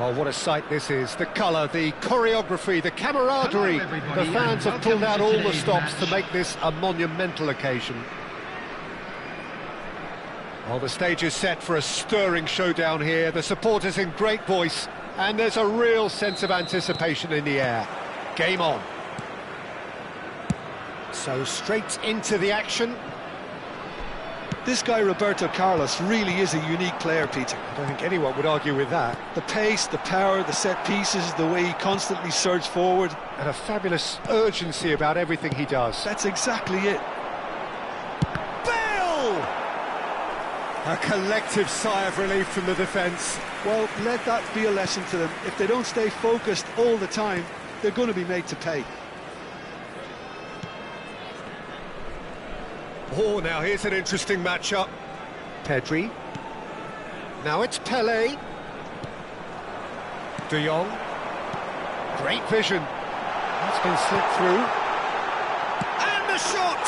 Oh, what a sight this is. The colour, the choreography, the camaraderie. The fans have pulled out all the stops to make this a monumental occasion. Well, the stage is set for a stirring showdown here. The supporters in great voice, and there's a real sense of anticipation in the air. Game on. So straight into the action. This guy, Roberto Carlos, really is a unique player, Peter. I don't think anyone would argue with that. The pace, the power, the set pieces, the way he constantly surges forward. And a fabulous urgency about everything he does. That's exactly it. Bale! A collective sigh of relief from the defence. Well, let that be a lesson to them. If they don't stay focused all the time, they're going to be made to pay. Oh, now here's an interesting matchup. Pedri. Now it's Pelé. De Jong. Great vision. That's been slipped through. And the shot!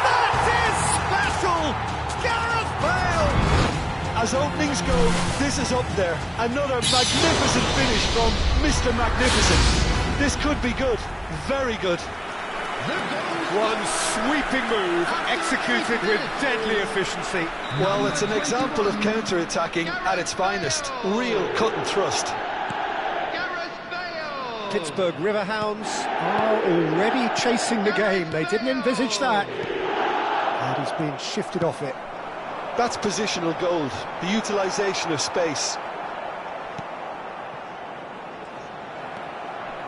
That is special! Gareth Bale! As openings go, this is up there. Another magnificent finish from Mr. Magnificent. This could be good. Very good. One sweeping move, executed with deadly efficiency. Well, it's an example of counter-attacking at its finest. Real cut and thrust. Pittsburgh Riverhounds are already chasing the game. They didn't envisage that. And he's been shifted off it. That's positional gold, the utilisation of space.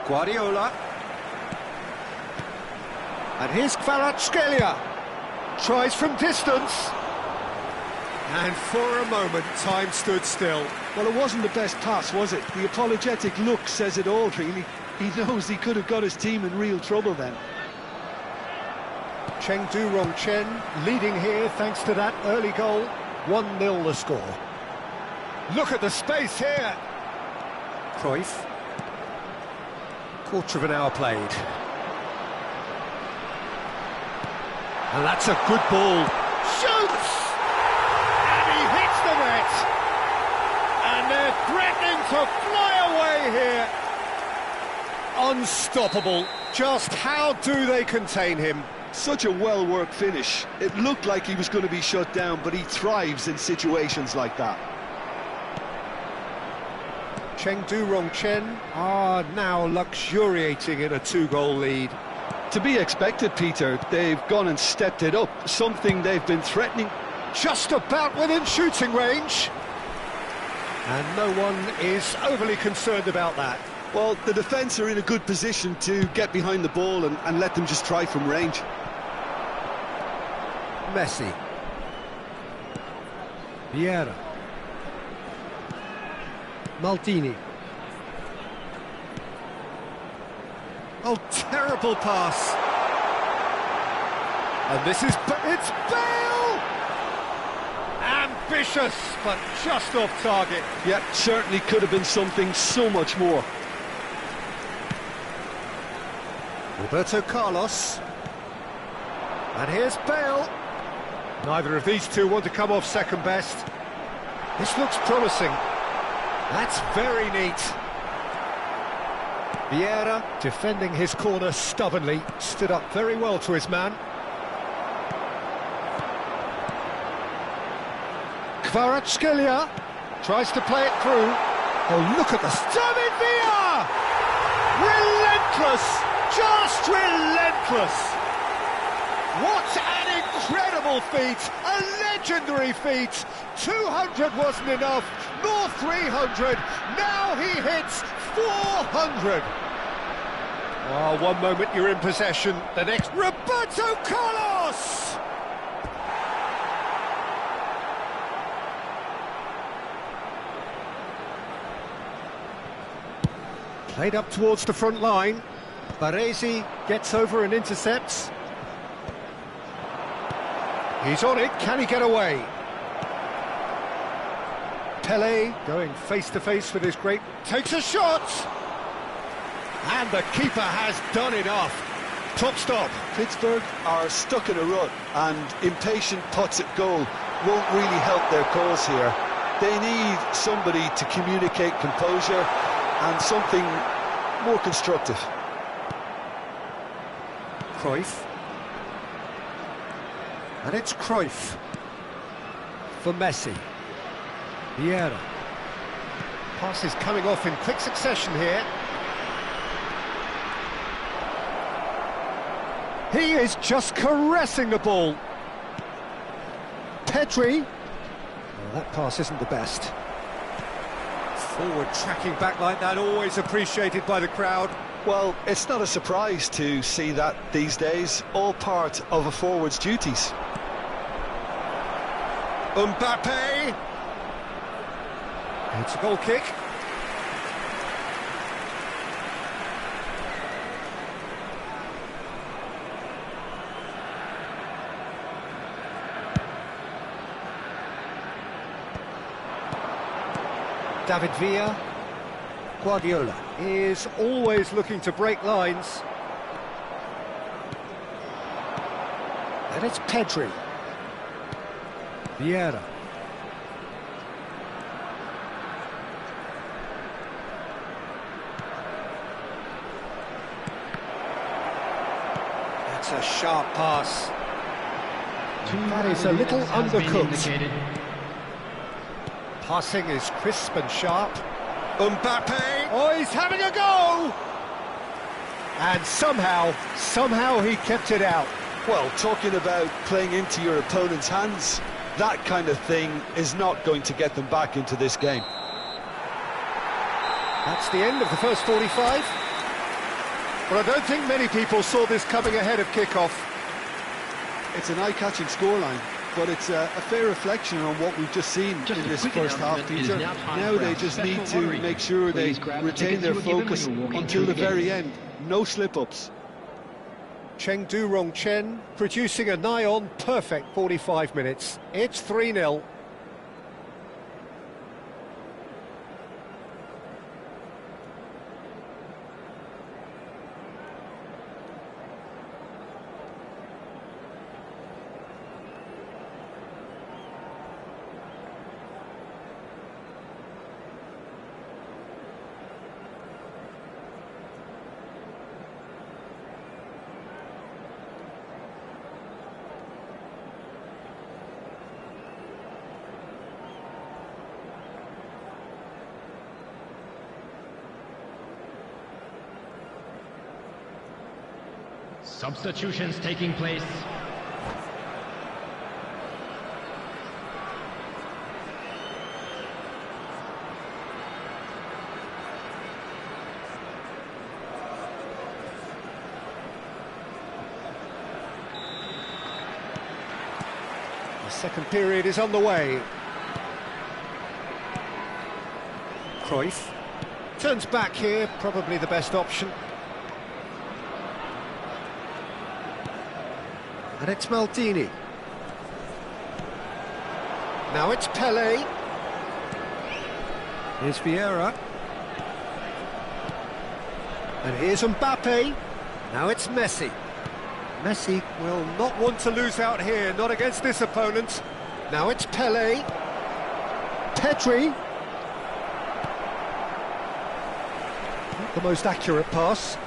Guardiola. And here's Kvaratskhelia. Tries from distance. And for a moment, time stood still. Well, it wasn't the best pass, was it? The apologetic look says it all, really. He knows he could have got his team in real trouble then. Chengdu Rongchen leading here thanks to that early goal. 1-0 the score. Look at the space here. Cruyff. Quarter of an hour played. And that's a good ball. Shoots! And he hits the net. And they're threatening to fly away here. Unstoppable. Just how do they contain him? Such a well-worked finish. It looked like he was going to be shut down, but he thrives in situations like that. Chengdu Rongchen are now luxuriating in a 2-goal lead. To be expected, Peter. They've gone and stepped it up, something they've been threatening. Just about within shooting range. And no one is overly concerned about that. Well, the defence are in a good position to get behind the ball and let them just try from range. Messi. Vieira. Maldini. Oh, terrible pass. And this is... it's Bale! Ambitious, but just off target. Yeah, certainly could have been something so much more. Roberto Carlos. And here's Bale. Neither of these two want to come off second best. This looks promising. That's very neat. Vieira, defending his corner stubbornly, stood up very well to his man. Kvaratskhelia tries to play it through. Oh, look at the... David Villa! Relentless! Just relentless! What an incredible feat! A legendary feat! 200 wasn't enough, nor 300. Now he hits 400. Oh, one moment you're in possession, the next... Roberto Carlos! Played up towards the front line. Baresi gets over and intercepts. He's on it, can he get away? Pelé going face-to-face with his great... takes a shot! And the keeper has done enough. Top stop. Pittsburgh are stuck in a rut, and impatient putts at goal won't really help their cause here. They need somebody to communicate composure and something more constructive. Cruyff. And it's Cruyff. For Messi. Vieira. Passes coming off in quick succession here. He is just caressing the ball. Pedri. Well, that pass isn't the best. Forward tracking back like that, always appreciated by the crowd. Well, it's not a surprise to see that these days, all part of a forward's duties. Mbappe. It's a goal kick. David Villa. Guardiola is always looking to break lines. And it's Pedri. Vieira. That's a sharp pass. That is a little undercooked. Passing is crisp and sharp. Mbappe! Oh, he's having a go! And somehow he kept it out. Well, talking about playing into your opponent's hands, that kind of thing is not going to get them back into this game. That's the end of the first 45. But I don't think many people saw this coming ahead of kickoff. It's an eye-catching scoreline, but it's a fair reflection on what we've just seen in this first half, Peter. Now they just need to make sure they retain their focus until the very end. No slip-ups. Chengdu Rongchen producing a nigh-on perfect 45 minutes. It's 3-0. Substitutions taking place. The second period is on the way. Cruyff turns back here, probably the best option. And it's Maldini. Now it's Pele. Here's Vieira. And here's Mbappe. Now it's Messi. Messi will not want to lose out here, not against this opponent. Now it's Pele. Pedri. Not the most accurate pass.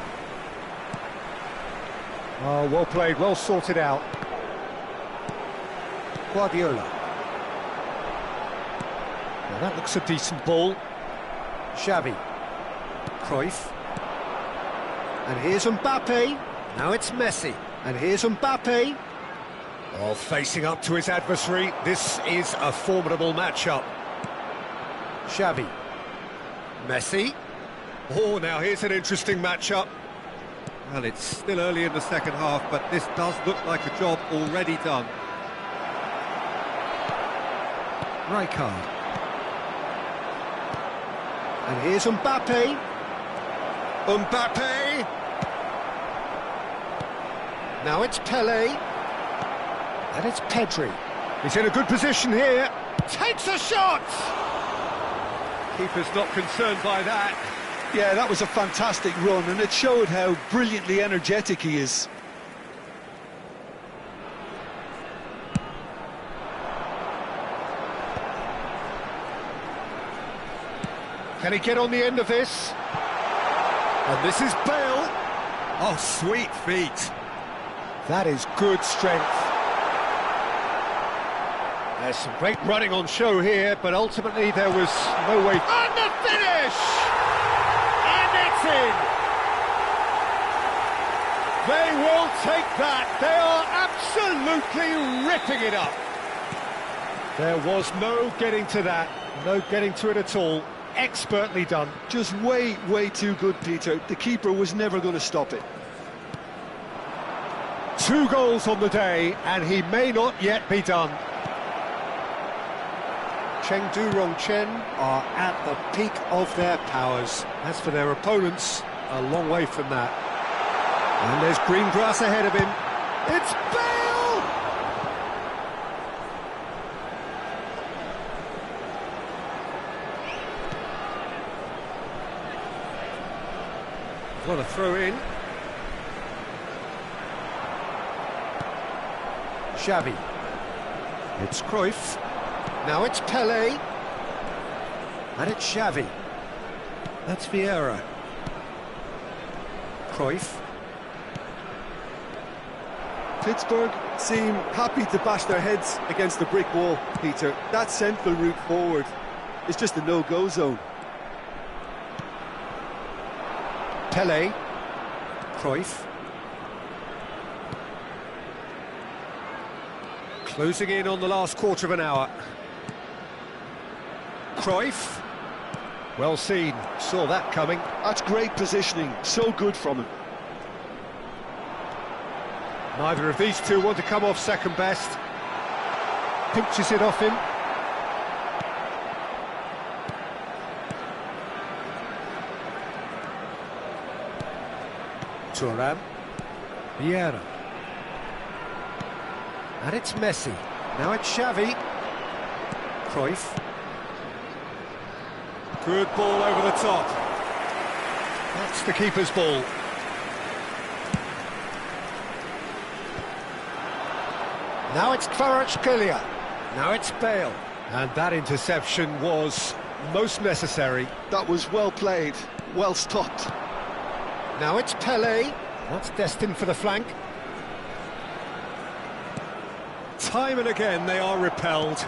Oh, well played, well sorted out. Guardiola. Now that looks a decent ball. Xavi. Cruyff. And here's Mbappe. Now it's Messi. And here's Mbappe. Oh, facing up to his adversary. This is a formidable matchup. Xavi. Messi. Oh, now here's an interesting matchup. Well, it's still early in the second half, but this does look like a job already done. Rijkaard. And here's Mbappe. Mbappe. Now it's Pele. And it's Pedri. He's in a good position here. Takes a shot! Keeper's not concerned by that. Yeah, that was a fantastic run, and it showed how brilliantly energetic he is. Can he get on the end of this? And this is Bale. Oh, sweet feet. That is good strength. There's some great running on show here, but ultimately there was no way. And the finish! And it's in! They will take that. They are absolutely ripping it up. There was no getting to that, no getting to it at all. Expertly done. Just way too good, Peter. The keeper was never going to stop it. 2 goals on the day, and he may not yet be done. Chengdu Rongchen are at the peak of their powers. As for their opponents, a long way from that. And there's green grass ahead of him. It's Bale! What a throw in. Xavi. It's Cruyff. Now it's Pelé. And it's Xavi. That's Vieira. Cruyff. Pittsburgh seem happy to bash their heads against the brick wall, Peter. That central route forward is just a no-go zone. Pelé. Cruyff. Closing in on the last quarter of an hour. Cruyff. Well seen, saw that coming. That's great positioning, so good from him. Neither of these two want to come off second best. Pinches it off him. Thuram. Vieira. And it's Messi. Now it's Xavi. Cruyff. Good ball over the top. That's the keeper's ball. Now it's Kvaratskhelia. Now it's Bale. And that interception was most necessary. That was well played, well stopped. Now it's Pelé. That's destined for the flank. Time and again they are repelled.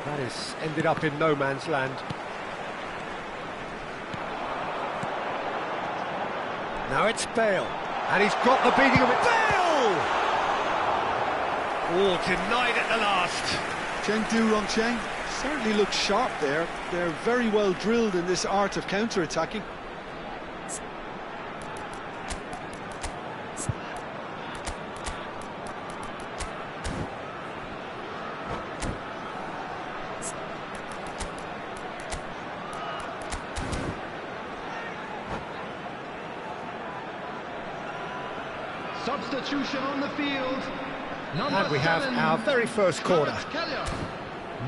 That has ended up in no man's land. Now it's Bale. And he's got the beating of it. Bale! Oh, denied at the last. Chengdu Rongchen certainly looks sharp there. They're very well drilled in this art of counter-attacking. Substitution on the field. And we have our very first corner.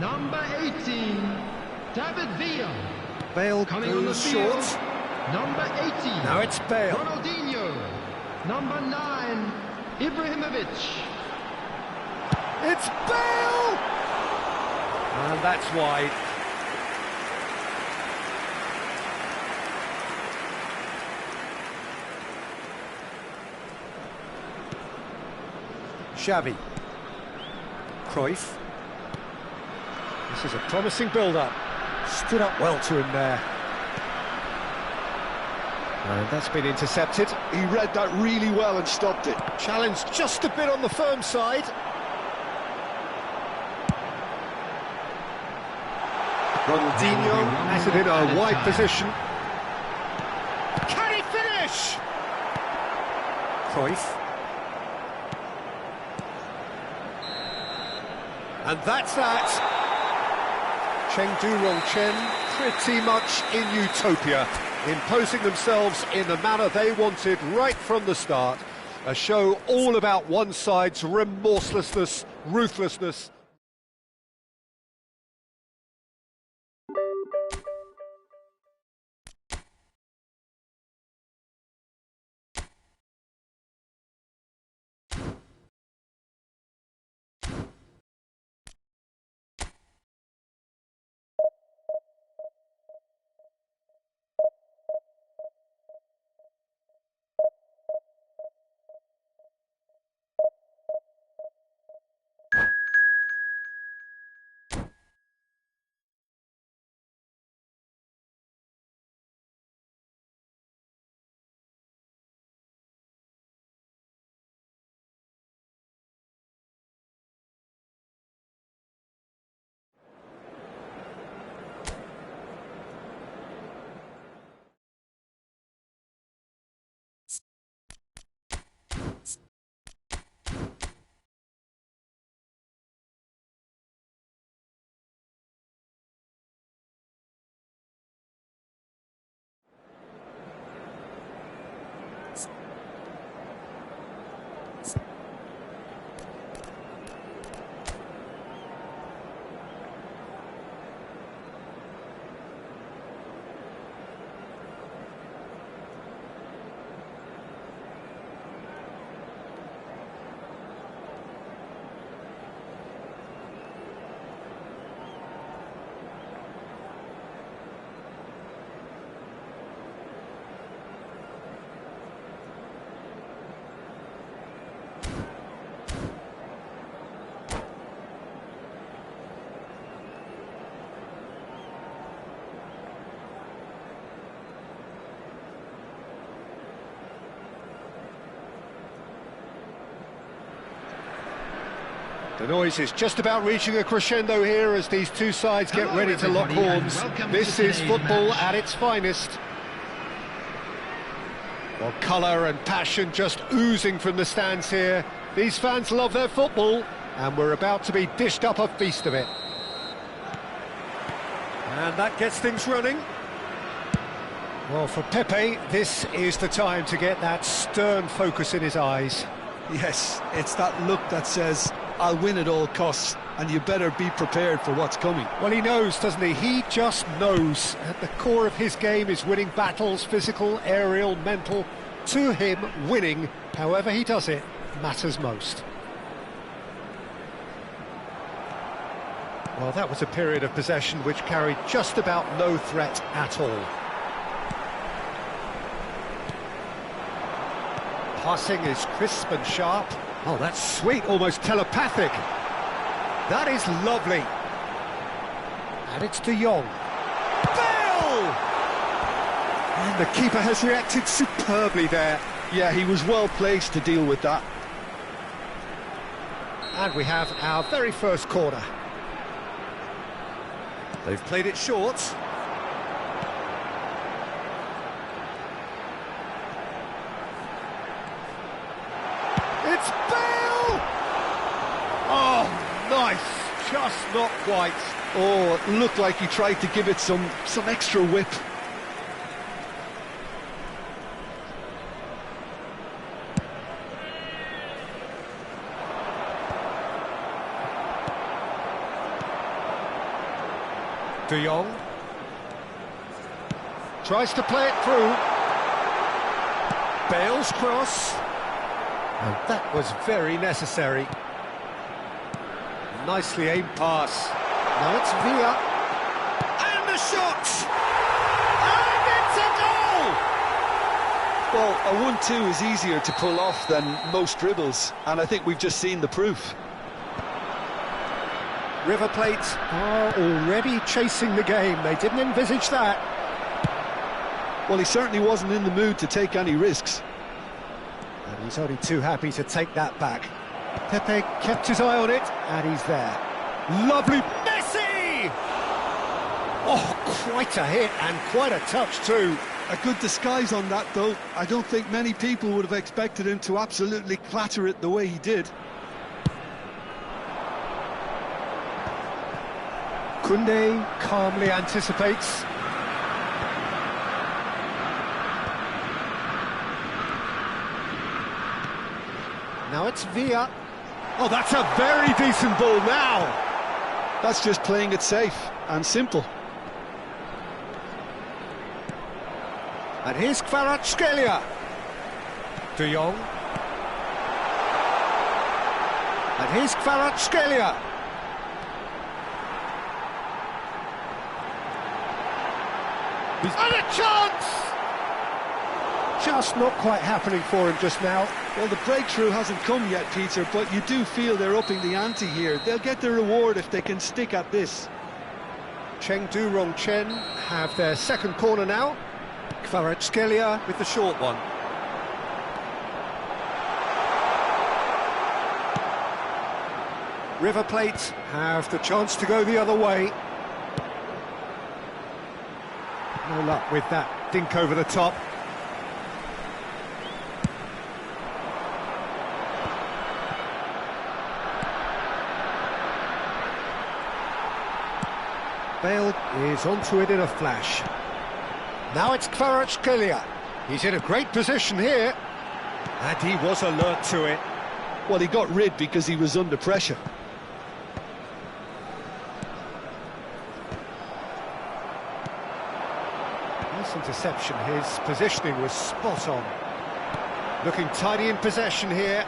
Number 18, David Villa. Bale coming on the goes field. short. Number 18. Now it's Bale. Ronaldinho. Number 9, Ibrahimovic. It's Bale! And that's wide. Xavi. Cruyff. This is a promising build-up. Stood up well to him there. And that's been intercepted. He read that really well and stopped it. Challenged just a bit on the firm side. Ronaldinho has it in a wide position. Can he finish? Cruyff. And that's that. Chengdu Rongchen pretty much in utopia, imposing themselves in the manner they wanted right from the start. A show all about one side's remorselessness, ruthlessness. The noise is just about reaching a crescendo here as these two sides get ready to lock horns. This is football at its finest. Well, colour and passion just oozing from the stands here. These fans love their football, and we're about to be dished up a feast of it. And that gets things running. Well, for Pepe, this is the time to get that stern focus in his eyes. Yes, it's that look that says, I'll win at all costs, and you better be prepared for what's coming. Well, he knows, doesn't he? He just knows. At the core of his game is winning battles, physical, aerial, mental. To him, winning, however he does it, matters most. Well, that was a period of possession which carried just about no threat at all. Passing is crisp and sharp. Oh, that's sweet, almost telepathic. That is lovely. And it's De Jong. Bale! And the keeper has reacted superbly there. Yeah, he was well placed to deal with that. And we have our very first corner. They've played it short. It's Bale! Oh, nice. Just not quite. Oh, it looked like he tried to give it some extra whip. De Jong tries to play it through. Bale's cross. And that was very necessary. Nicely aimed pass. Now it's Villa. And the shot! And it's a goal! Well, a 1-2 is easier to pull off than most dribbles, and I think we've just seen the proof. River Plate are already chasing the game. They didn't envisage that. Well, he certainly wasn't in the mood to take any risks. And he's only too happy to take that back. Pepe kept his eye on it, and he's there. Lovely Messi! Oh, quite a hit, and quite a touch too. A good disguise on that, though. I don't think many people would have expected him to absolutely clatter it the way he did. Koundé calmly anticipates. Now it's Villa. Oh, that's a very decent ball now. That's just playing it safe and simple. And here's Kvaratskhelia. De Jong. And here's Kvaratskhelia. And a chance! Just not quite happening for him just now. Well, the breakthrough hasn't come yet, Peter, but you do feel they're upping the ante here. They'll get their reward if they can stick at this. Chengdu Rongchen have their second corner now. Kvaratskhelia with the short one. River Plate have the chance to go the other way. No luck with that dink over the top. Bale is onto it in a flash. Now it's Kvaratskhelia. He's in a great position here. And he was alert to it. Well, he got rid because he was under pressure. Interception, his positioning was spot on. Looking tidy in possession here.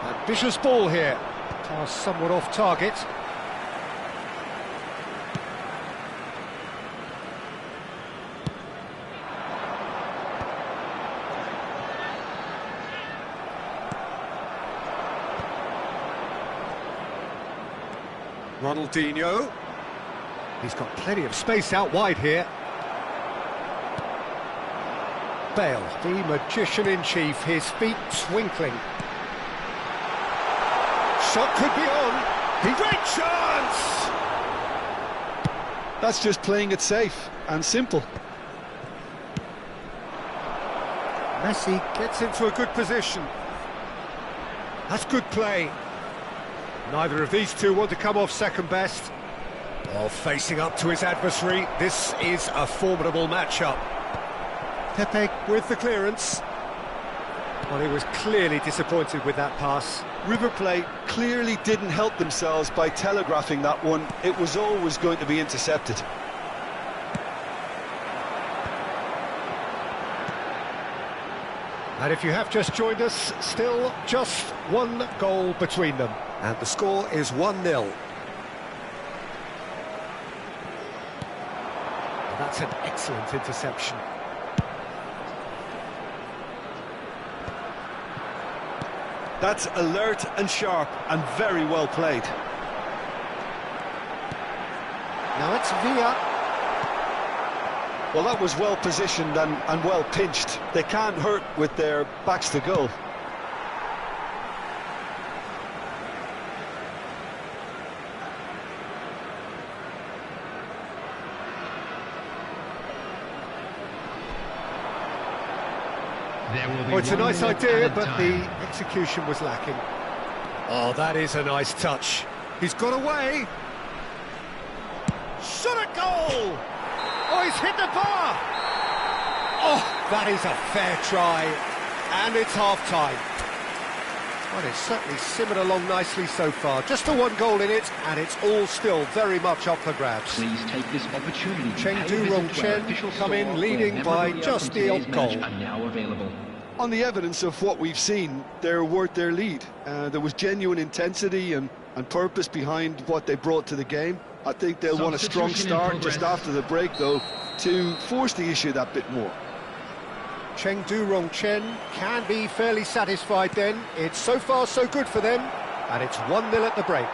Ambitious ball here. Pass somewhat off target. Ronaldinho. He's got plenty of space out wide here. Bale, the magician in chief, his feet twinkling. shot could be on. Great chance! That's just playing it safe and simple. Messi gets into a good position. That's good play. Neither of these two want to come off second best. While facing up to his adversary, this is a formidable matchup. Pepe with the clearance. Well, he was clearly disappointed with that pass. River Plate clearly didn't help themselves by telegraphing that one. It was always going to be intercepted. And if you have just joined us, still just one goal between them. And the score is 1-0. That's an excellent interception. That's alert and sharp and very well played. Now it's Villa. Well, that was well positioned and well pinched. They can't hurt with their backs to goal. Oh, it's a nice idea, but the execution was lacking. Oh, that is a nice touch. He's got away. Shot at goal! Oh, he's hit the bar! Oh, that is a fair try. And it's half-time. Well, it's certainly simmered along nicely so far. Just the one goal in it, and it's all still very much up for grabs. Please take this opportunity to Cheng Du-Rong-Chen come in leading by just the odd goal. Now available. On the evidence of what we've seen, they're worth their lead. There was genuine intensity and purpose behind what they brought to the game. I think they'll want a strong start just after the break, though, to force the issue that bit more. Cheng Du-Rong-Chen can be fairly satisfied then. It's so far so good for them, and it's 1-0 at the break.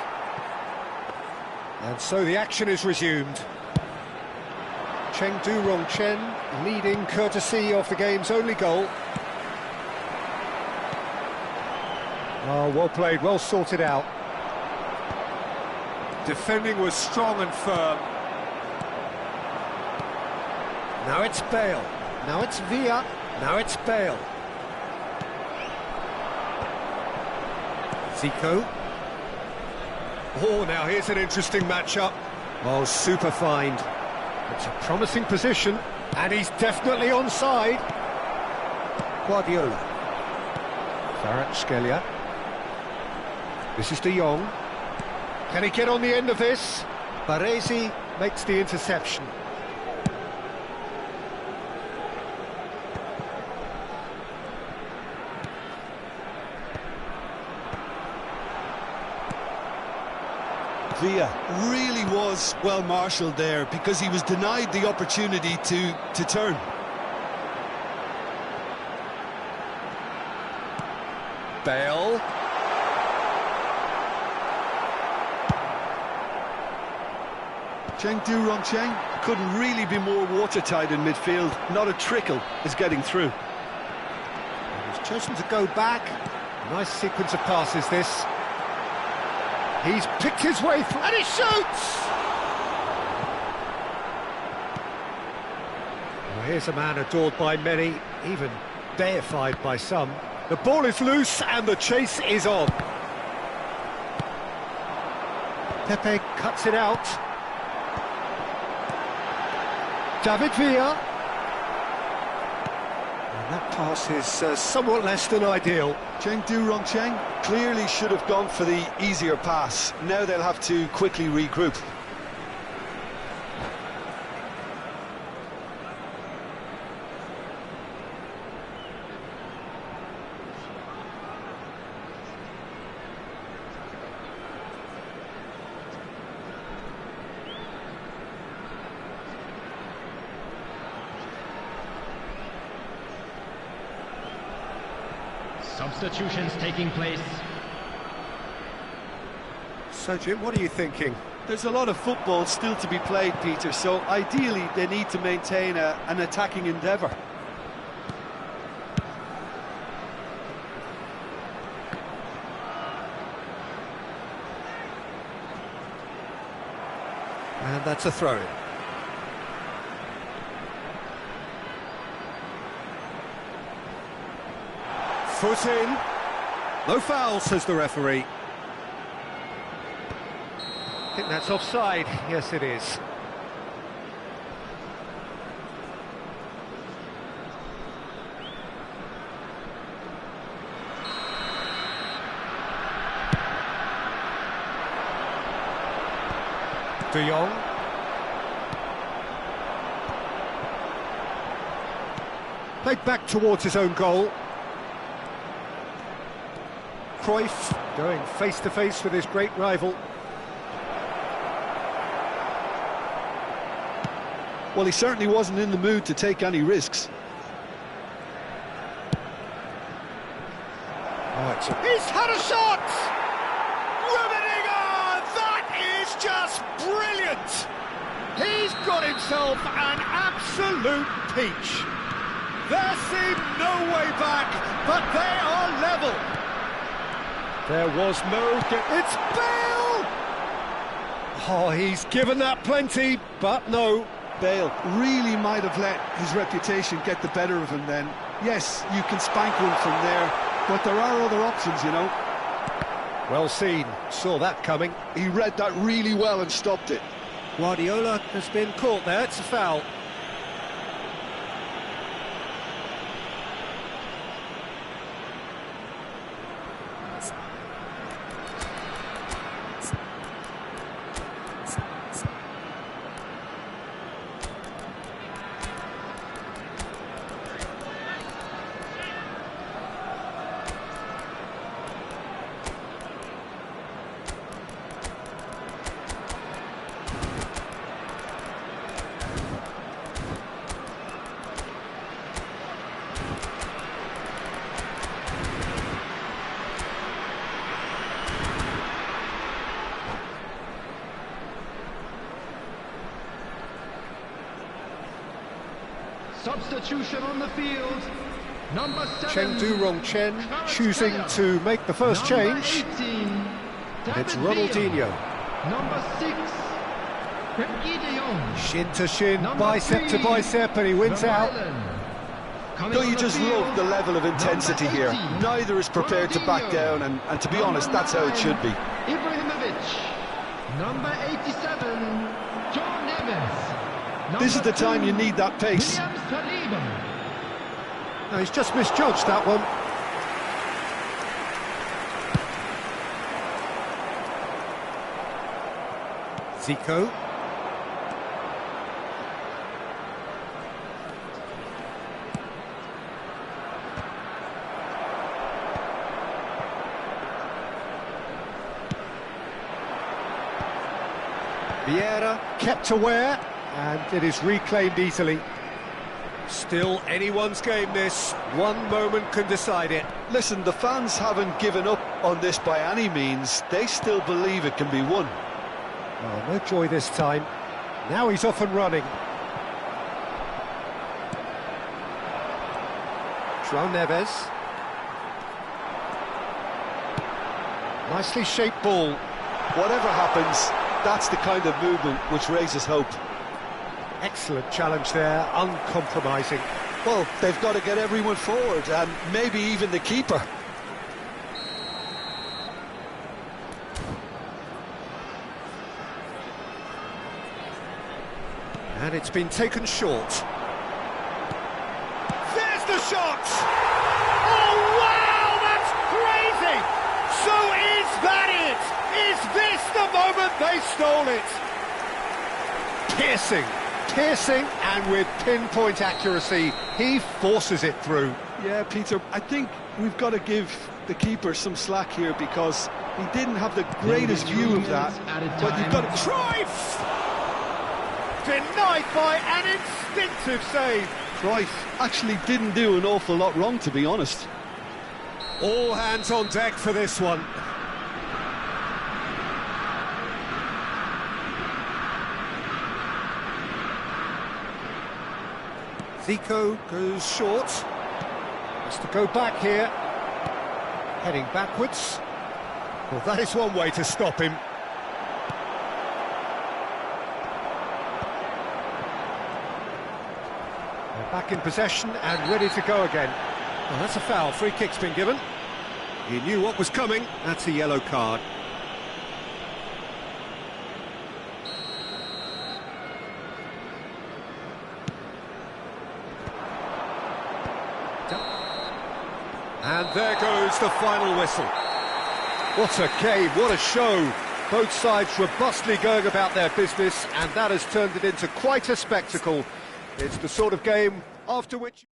And so the action is resumed. Cheng Du-Rong-Chen leading courtesy of the game's only goal. Oh, well played, well sorted out. Defending was strong and firm. Now it's Bale. Now it's Villa. Now it's Bale. Zico. Oh, now here's an interesting matchup. Oh, super find. It's a promising position, and he's definitely onside. Guardiola. Kvaratskhelia. This is De Jong. Can he get on the end of this? Baresi makes the interception. Villa really was well marshalled there because he was denied the opportunity to turn. Bale. Cheng Du-Rong-Chen couldn't really be more watertight in midfield. Not a trickle is getting through. He's chosen to go back. Nice sequence of passes, this. He's picked his way through, and he shoots! Well, here's a man adored by many, even deified by some. The ball is loose, and the chase is on. Pepe cuts it out. David Villa. And that pass is somewhat less than ideal. Cheng Du-Rong-Chen clearly should have gone for the easier pass. Now they'll have to quickly regroup. Substitutions taking place. So, Jim, what are you thinking? There's a lot of football still to be played, Peter, so ideally they need to maintain an attacking endeavour. And that's a throw-in. Foot in. No foul, says the referee. I think that's offside. Yes, it is. De Jong. Played back towards his own goal. Cruyff going face-to-face with his great rival. Well, he certainly wasn't in the mood to take any risks. He's had a shot! Riveting on! That is just brilliant! He's got himself an absolute peach. There seemed no way back, but they are level. There was no... It's Bale! Oh, he's given that plenty, but no. Bale really might have let his reputation get the better of him then. Yes, you can spank one from there, but there are other options, you know. Well seen, saw that coming. He read that really well and stopped it. Guardiola has been caught there, it's a foul. Substitution on the field. Number 7. Chengdu Chen choosing to make the first change. 18, It's David Ronaldinho. Villa. Number 6. Frenkie de Jong. Shin to shin, Number bicep 3, to bicep, and he wins out. Don't you just love the level of intensity here? Neither is prepared to back down, and to be honest, that's how it should be. Ibrahimovic. Number 87. John Neves. This is the time you need that pace. No, he's just misjudged that one. Zico. Vieira kept aware, and it is reclaimed easily. Still anyone's game this, one moment can decide it. Listen, the fans haven't given up on this by any means. They still believe it can be won. Oh, no joy this time. Now he's off and running. João Neves. Nicely shaped ball. Whatever happens, that's the kind of movement which raises hope. Excellent challenge there, uncompromising. Well, they've got to get everyone forward, and maybe even the keeper. And it's been taken short. There's the shot! Oh, wow, that's crazy! So is that it? Is this the moment they stole it? Piercing, and with pinpoint accuracy, he forces it through. Yeah, Peter, I think we've got to give the keeper some slack here because he didn't have the greatest view of that. But you've got to... Cruyff! Denied by an instinctive save. Cruyff actually didn't do an awful lot wrong, to be honest. All hands on deck for this one. Zico goes short. Has to go back here. Heading backwards. Well, that is one way to stop him. Back in possession and ready to go again. Well, that's a foul. Free kick's been given. He knew what was coming. That's a yellow card. And there goes the final whistle. What a game, what a show. Both sides robustly going about their business, and that has turned it into quite a spectacle. It's the sort of game after which...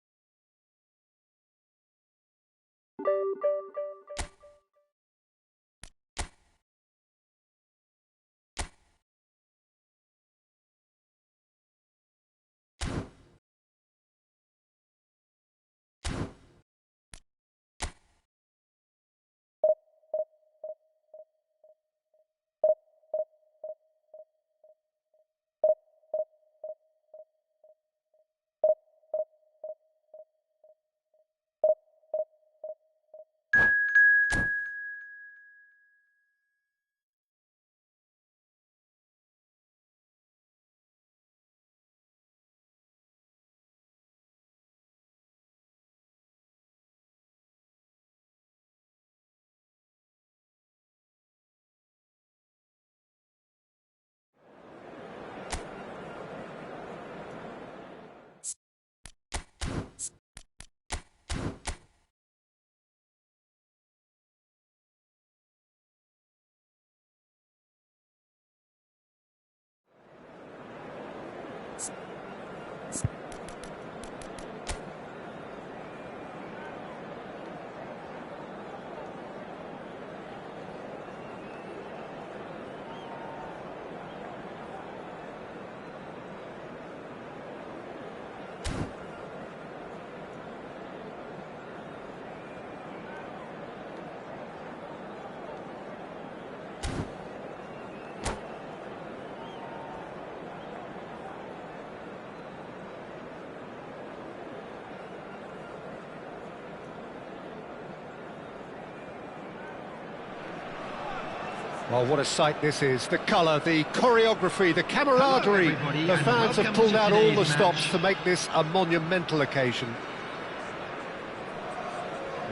Well, what a sight this is. The colour, the choreography, the camaraderie. The fans have pulled out all the stops to make this a monumental occasion.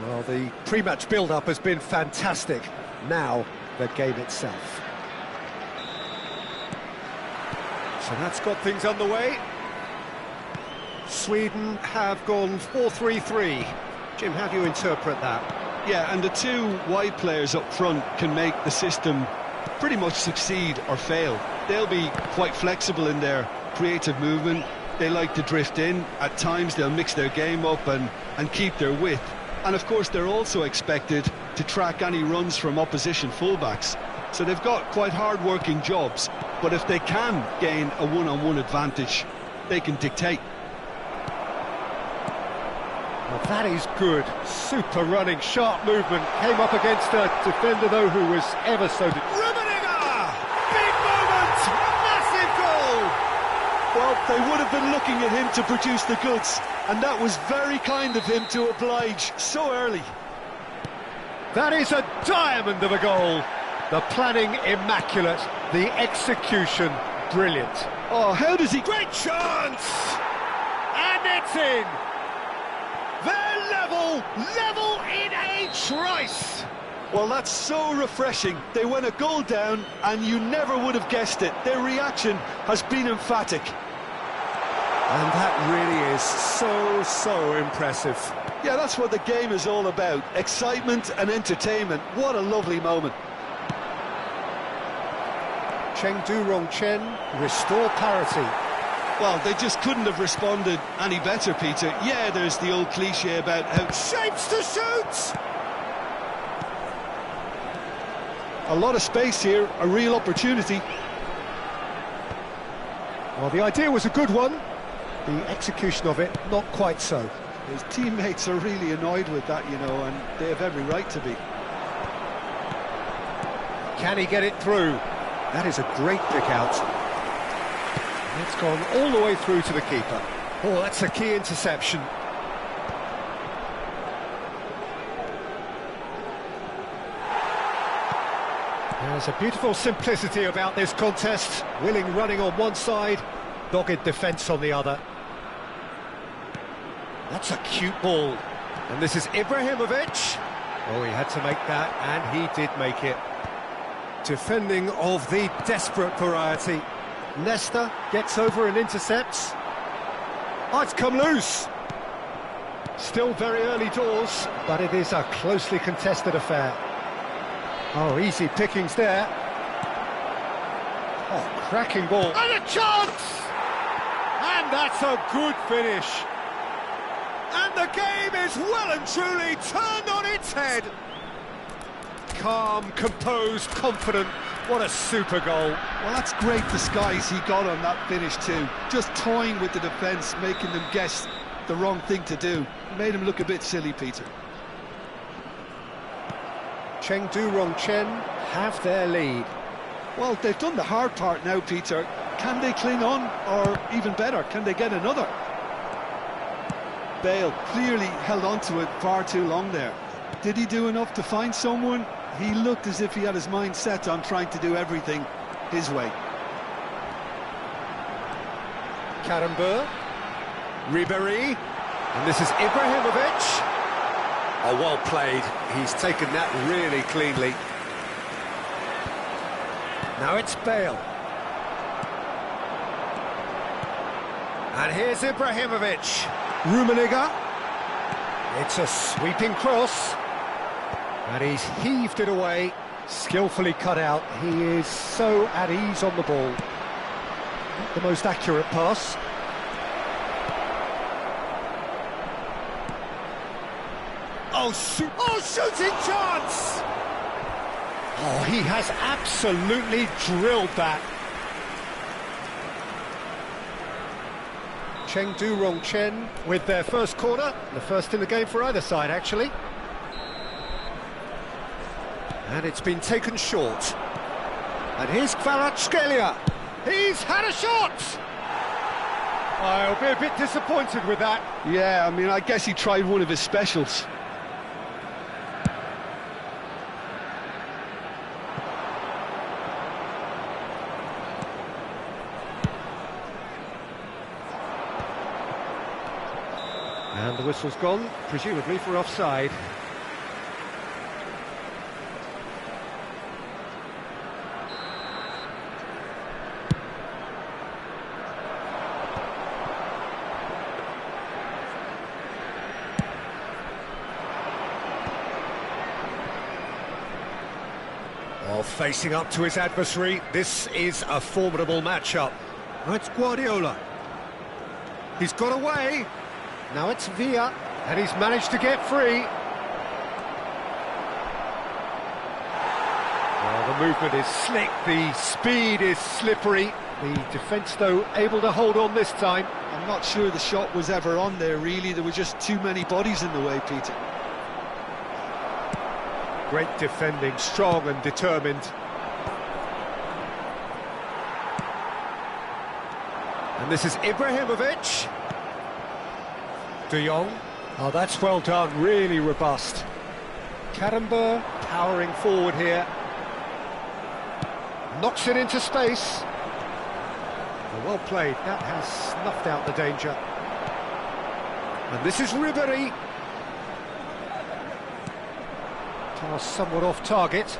Well, the pre-match build-up has been fantastic. Now, the game itself. So that's got things underway. Sweden have gone 4-3-3. Jim, how do you interpret that? Yeah, and the two wide players up front can make the system pretty much succeed or fail. They'll be quite flexible in their creative movement. They like to drift in. At times they'll mix their game up and keep their width. And of course they're also expected to track any runs from opposition fullbacks. So they've got quite hard-working jobs, but if they can gain a one-on-one advantage, they can dictate. Well, that is good. Super running, sharp movement. Came up against a defender, though, who was ever so... Rummenigge! Big moment! Massive goal! Well, they would have been looking at him to produce the goods, and that was very kind of him to oblige so early. That is a diamond of a goal. The planning immaculate, the execution brilliant. Oh, how does he... Great chance! And it's in! They're level in a trice! Well, that's so refreshing. They went a goal down, and you never would have guessed it. Their reaction has been emphatic. And that really is so impressive. Yeah, that's what the game is all about. Excitement and entertainment. What a lovely moment. Chengdu Rongchen restore parity. Well, they just couldn't have responded any better, Peter. Yeah, there's the old cliche about how... Shapes to shoot! A lot of space here, a real opportunity. Well, the idea was a good one. The execution of it, not quite so. His teammates are really annoyed with that, you know, and they have every right to be. Can he get it through? That is a great pick out. It's gone all the way through to the keeper. Oh, that's a key interception. There's a beautiful simplicity about this contest. Willing running on one side, dogged defence on the other. That's a cute ball. And this is Ibrahimovic. Oh, he had to make that, and he did make it. Defending of the desperate variety. Nesta gets over and intercepts. Oh, it's come loose. Still very early doors, but it is a closely contested affair. Oh, easy pickings there. Oh, cracking ball. And a chance! And that's a good finish. And the game is well and truly turned on its head. Calm, composed, confident. What a super goal. Well, that's great disguise he got on that finish too. Just toying with the defence, making them guess the wrong thing to do. Made him look a bit silly, Peter. Chengdu Rongchen have their lead. Well, they've done the hard part now, Peter. Can they cling on, or even better, can they get another? Bale clearly held on to it far too long there. Did he do enough to find someone? He looked as if he had his mind set on trying to do everything his way. Karambeu, Ribéry, and this is Ibrahimovic. Oh, well played. He's taken that really cleanly. Now it's Bale. And here's Ibrahimovic. Rummenigge. It's a sweeping cross. And he's heaved it away. Skillfully cut out. He is so at ease on the ball. Not the most accurate pass. Oh, shooting chance! Oh, he has absolutely drilled that. Chengdu Rongchen with their first corner, the first in the game for either side, actually. And it's been taken short. And here's Kvaratskhelia. He's had a shot! I'll be a bit disappointed with that. Yeah, I mean, I guess he tried one of his specials. And the whistle's gone, presumably for offside. Well, facing up to his adversary, this is a formidable matchup. It's Guardiola. He's got away. Now it's Villa, and he's managed to get free. Well, the movement is slick, the speed is slippery. The defence, though, able to hold on this time. I'm not sure the shot was ever on there, really. There were just too many bodies in the way, Peter. Great defending, strong and determined. And this is Ibrahimovic. De Jong. Oh, that's well done, really robust. Karambeu powering forward here. Knocks it into space. Oh, well played, that has snuffed out the danger. And this is Ribéry. Pass somewhat off target.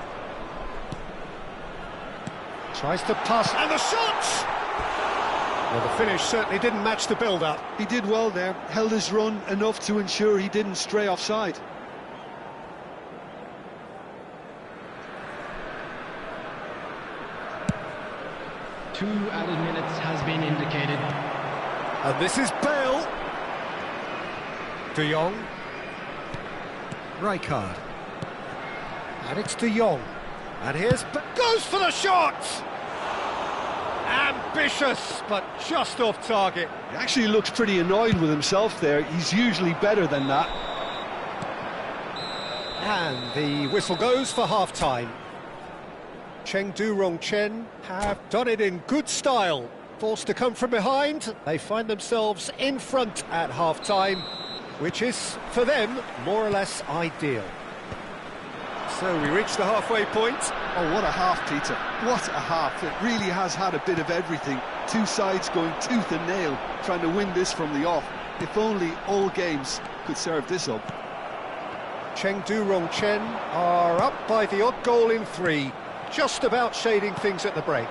Tries to pass, and the shot! Well, the finish certainly didn't match the build-up. He did well there, held his run enough to ensure he didn't stray offside. Two added minutes has been indicated. And this is Bale. De Jong. Rijkaard. And it's De Jong. And here's... goes for the shot! Ambitious, but just off target. He actually looks pretty annoyed with himself there. He's usually better than that. And the whistle goes for half-time. Chengdu Rongchen have done it in good style. Forced to come from behind, they find themselves in front at half-time, which is, for them, more or less ideal. So we reach the halfway point. Oh, what a half, Peter. What a half. It really has had a bit of everything. Two sides going tooth and nail, trying to win this from the off. If only all games could serve this up. Chengdu Rongchen are up by the odd goal in 3, just about shading things at the break.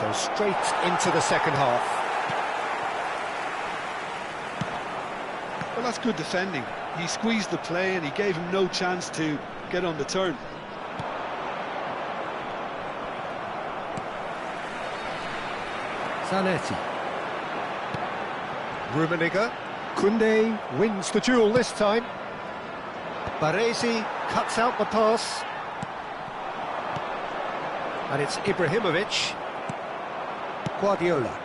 So straight into the second half. Well, that's good defending. He squeezed the play and he gave him no chance to get on the turn. Zanetti. Rummenigge. Koundé wins the duel this time. Baresi cuts out the pass. And it's Ibrahimovic. Guardiola.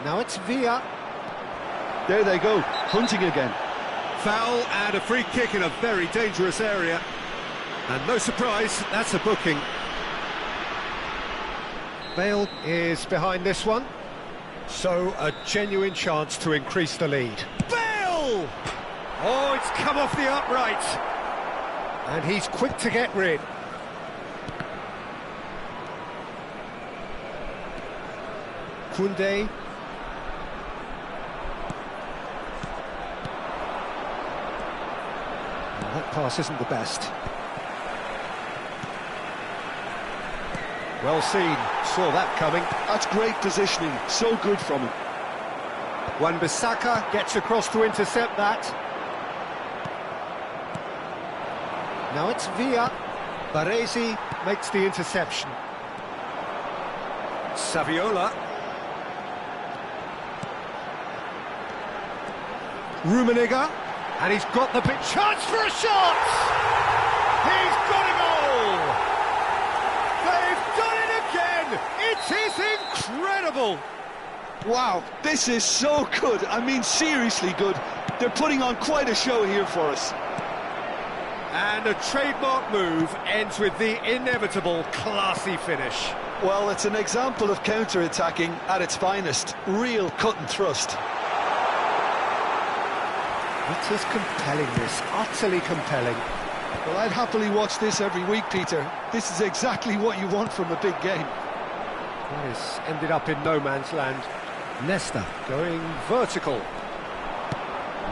Now it's Villa. There they go, hunting again. Foul and a free kick in a very dangerous area. And no surprise, that's a booking. Bale is behind this one. So a genuine chance to increase the lead. Bale! Oh, it's come off the upright. And he's quick to get rid. Koundé. That pass isn't the best. Well seen, saw that coming. That's great positioning, so good from him. Wan-Bissaka gets across to intercept that. Now it's Villa. Baresi makes the interception. Saviola. Rummenigge. And he's got the big chance for a shot! He's got a goal! They've done it again! It is incredible! Wow, this is so good. I mean, seriously good. They're putting on quite a show here for us. And a trademark move ends with the inevitable classy finish. Well, it's an example of counter-attacking at its finest. Real cut and thrust. It is compelling, this, utterly compelling. Well, I'd happily watch this every week, Peter. This is exactly what you want from a big game. This ended up in no man's land. Nesta going vertical.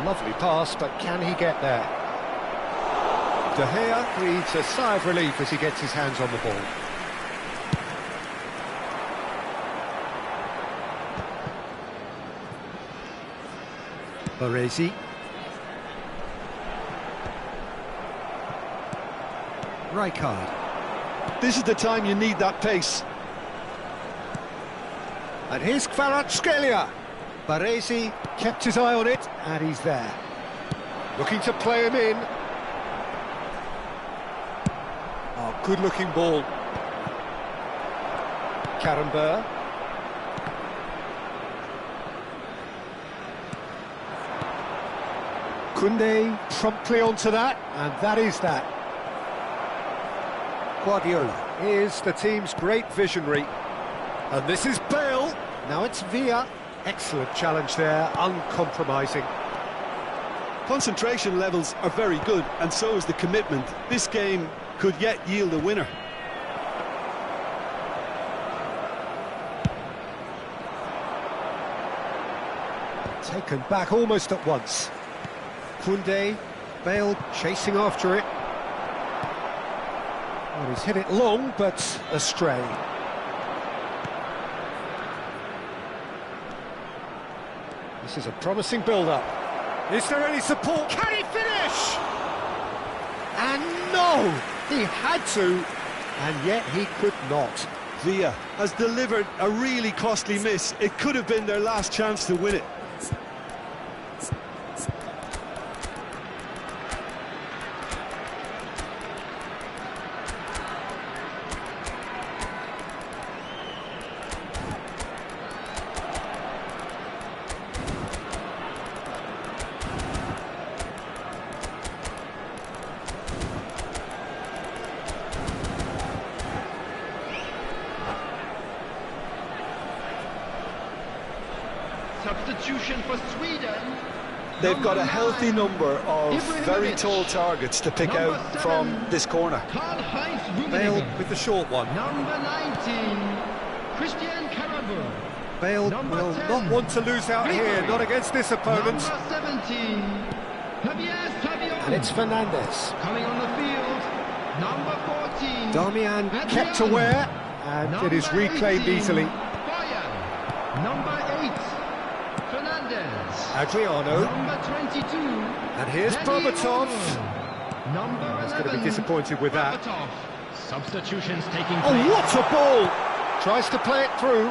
Lovely pass, but can he get there? De Gea breathes a sigh of relief as he gets his hands on the ball. Baresi. Rijkaard. This is the time you need that pace. And here's Kvaratskhelia. Baresi kept his eye on it, and he's there. Looking to play him in. Oh, good-looking ball. Karambeur. Koundé promptly onto that, and that is that. Guardiola is the team's great visionary. And this is Bale. Now it's Villa. Excellent challenge there, uncompromising. Concentration levels are very good, and so is the commitment. This game could yet yield a winner. Taken back almost at once. Koundé, Bale chasing after it. Well, he's hit it long, but astray. This is a promising build-up. Is there any support? Can he finish? And no! He had to, and yet he could not. Villa has delivered a really costly miss. It could have been their last chance to win it. Substitution for Sweden. They've got a healthy number of very tall targets to pick out from this corner. Bale with the short one. Number 19, Christian Carabou. Bale will not want to lose out here, not against this opponent. Number 17. And it's Fernandes. Coming on the field. Number 14. Darmian kept aware, and it is reclaimed easily. Bayern. Number 8. Fernandes. Adriano. Number 22. And here's Berbatov. Number 11. He's going to be disappointed with that. Berbatov. Substitutions taking Oh, place. what a ball! Tries to play it through.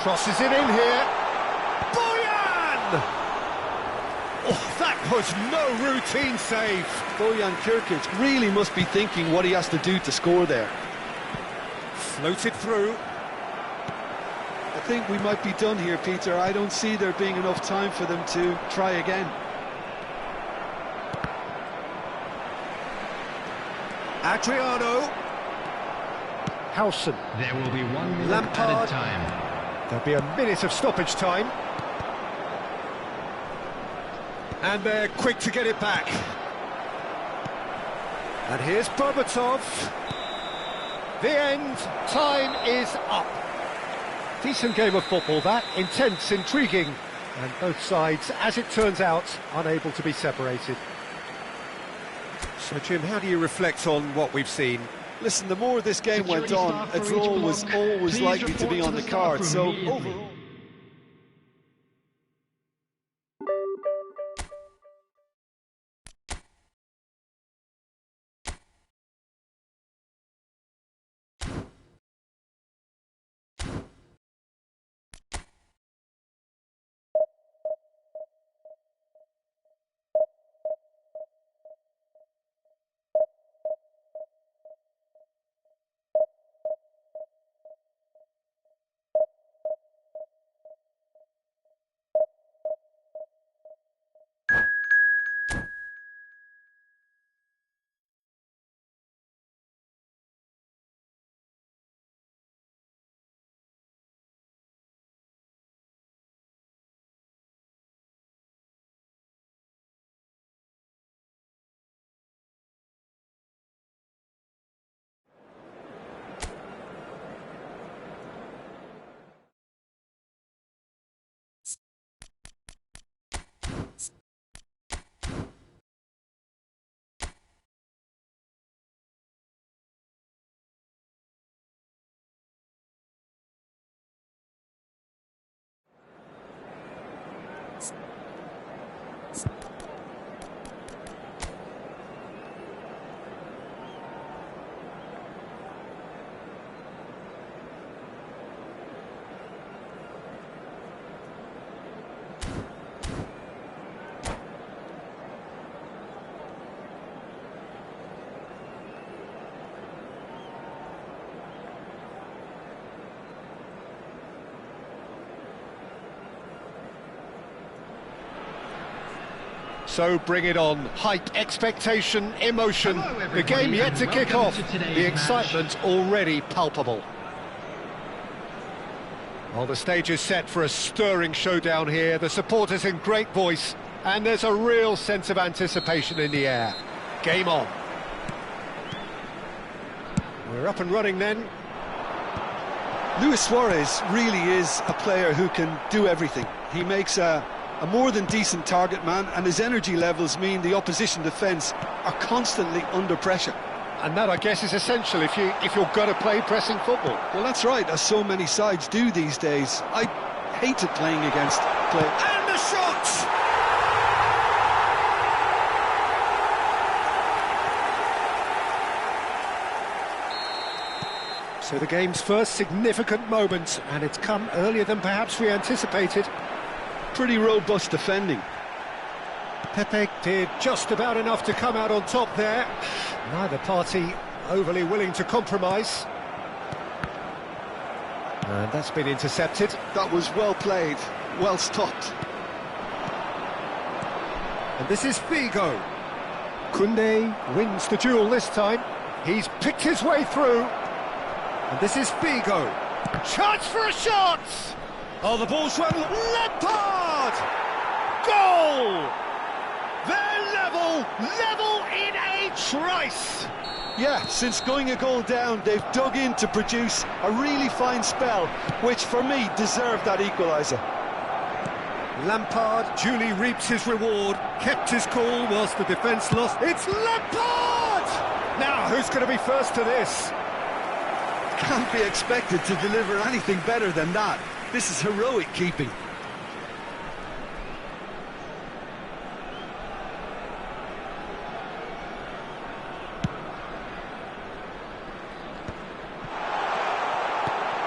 Crosses it in here. Bojan! Oh, that was no routine save. Bojan Kirkic really must be thinking what he has to do to score there. Floated through. I think we might be done here, Peter. I don't see there being enough time for them to try again. Adriano. Howson. There will be 1 minute Lampard. added time. There'll be a minute of stoppage time. And they're quick to get it back. And here's Berbatov. The end. Time is up. Decent game of football, that. Intense, intriguing. And both sides, as it turns out, unable to be separated. So, Jim, how do you reflect on what we've seen? Listen, the more this game went Security on, staff a for draw each was block. always Please likely to be report on to the the card. staff So room immediately. overall... So bring it on. Hype, expectation, emotion. Hello, The everybody, game yet and to kick welcome off. to today's The excitement already palpable. Well, the stage is set for a stirring showdown here. The supporters in great voice, and there's a real sense of anticipation in the air. Game on. We're up and running then. Luis Suarez really is a player who can do everything. He makes a more than decent target man, and his energy levels mean the opposition defence are constantly under pressure. And that, I guess, is essential if you're going to play pressing football. Well, that's right, as so many sides do these days. I hated playing against play. And the shot! So the game's first significant moment, and it's come earlier than perhaps we anticipated. Pretty robust defending. Pepe did just about enough to come out on top there. Neither party overly willing to compromise. And that's been intercepted. That was well played, well stopped. And this is Figo. Koundé wins the duel this time. He's picked his way through. And this is Figo. Chance for a shot! Oh, the ball's run. Lampard! Goal! They're level in a trice. Yeah, since going a goal down, they've dug in to produce a really fine spell, which for me deserved that equaliser. Lampard duly reaps his reward, kept his cool whilst the defence lost. It's Lampard! Now, who's going to be first to this? Can't be expected to deliver anything better than that. This is heroic keeping.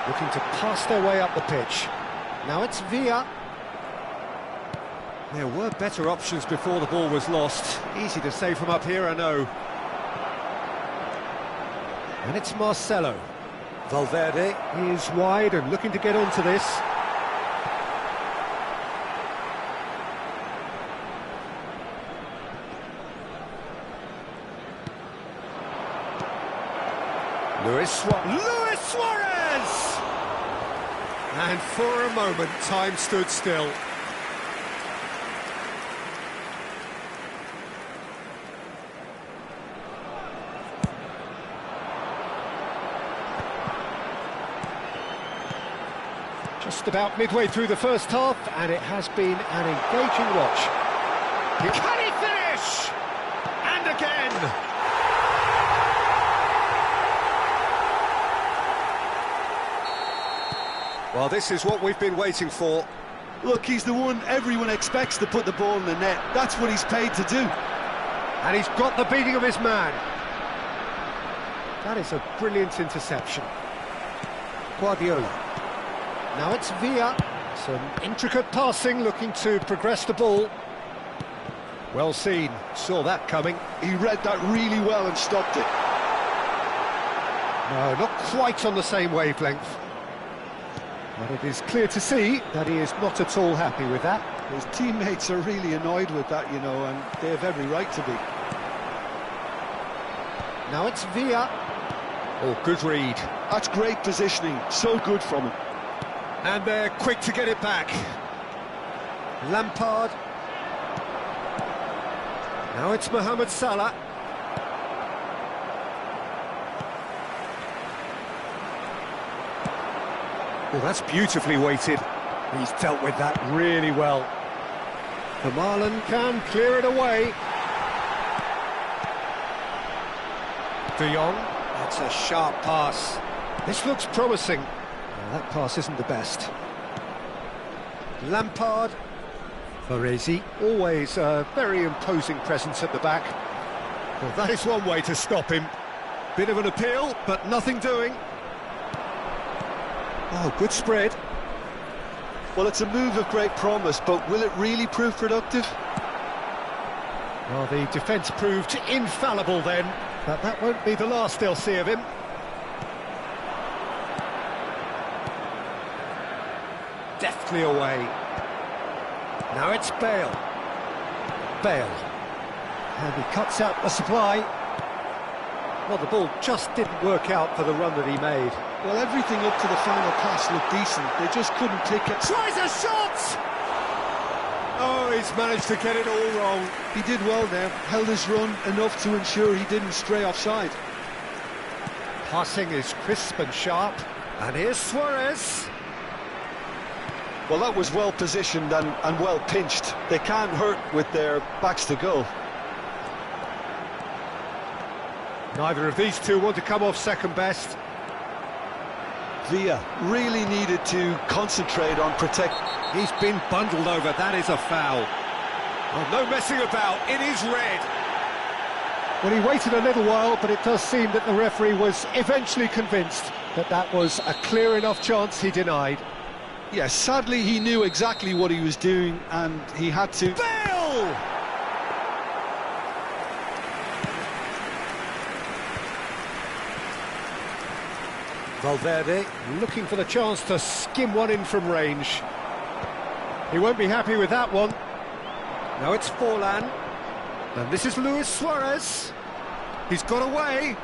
Looking to pass their way up the pitch. Now it's Villa. There were better options before the ball was lost. Easy to say from up here, I know. And it's Marcelo. Valverde is wide and looking to get onto this. Luis Suarez! And for a moment, time stood still. Just about midway through the first half, and it has been an engaging watch. Can he finish? And again! Well, this is what we've been waiting for. Look, he's the one everyone expects to put the ball in the net. That's what he's paid to do. And he's got the beating of his man. That is a brilliant interception. Guardiola. Now it's Villa. Some intricate passing, looking to progress the ball. Well seen, saw that coming. He read that really well and stopped it. No, not quite on the same wavelength. But it is clear to see that he is not at all happy with that. His teammates are really annoyed with that, you know, and they have every right to be. Now it's Villa. Oh, good read. That's great positioning, so good from him. And they're quick to get it back. Lampard. Now it's Mohamed Salah. Oh, that's beautifully weighted. He's dealt with that really well. The Marlon can clear it away. De Jong. That's a sharp pass. This looks promising. Well, that pass isn't the best. Lampard. Baresi. Always a very imposing presence at the back. Well, that is one way to stop him. Bit of an appeal, but nothing doing. Oh, good spread. Well, it's a move of great promise, but will it really prove productive? Well, the defence proved infallible then, but that won't be the last they'll see of him. Deftly away. Now it's Bale. Bale. And he cuts out the supply. Well, the ball just didn't work out for the run that he made. Well, everything up to the final pass looked decent. They just couldn't click it. Tries a shot! Oh, he's managed to get it all wrong. He did well there. Held his run enough to ensure he didn't stray offside. Passing is crisp and sharp. And here's Suarez. Well, that was well positioned and well pinched. They can't hurt with their backs to goal. Neither of these two want to come off second best. Villa really needed to concentrate on protect. He's been bundled over, that is a foul. Oh, no messing about, it is red. Well, he waited a little while, but it does seem that the referee was eventually convinced that that was a clear enough chance he denied. Yes, sadly he knew exactly what he was doing and he had to... Bale! Valverde looking for the chance to skim one in from range. He won't be happy with that one. Now it's Forlan. And this is Luis Suarez. He's got away.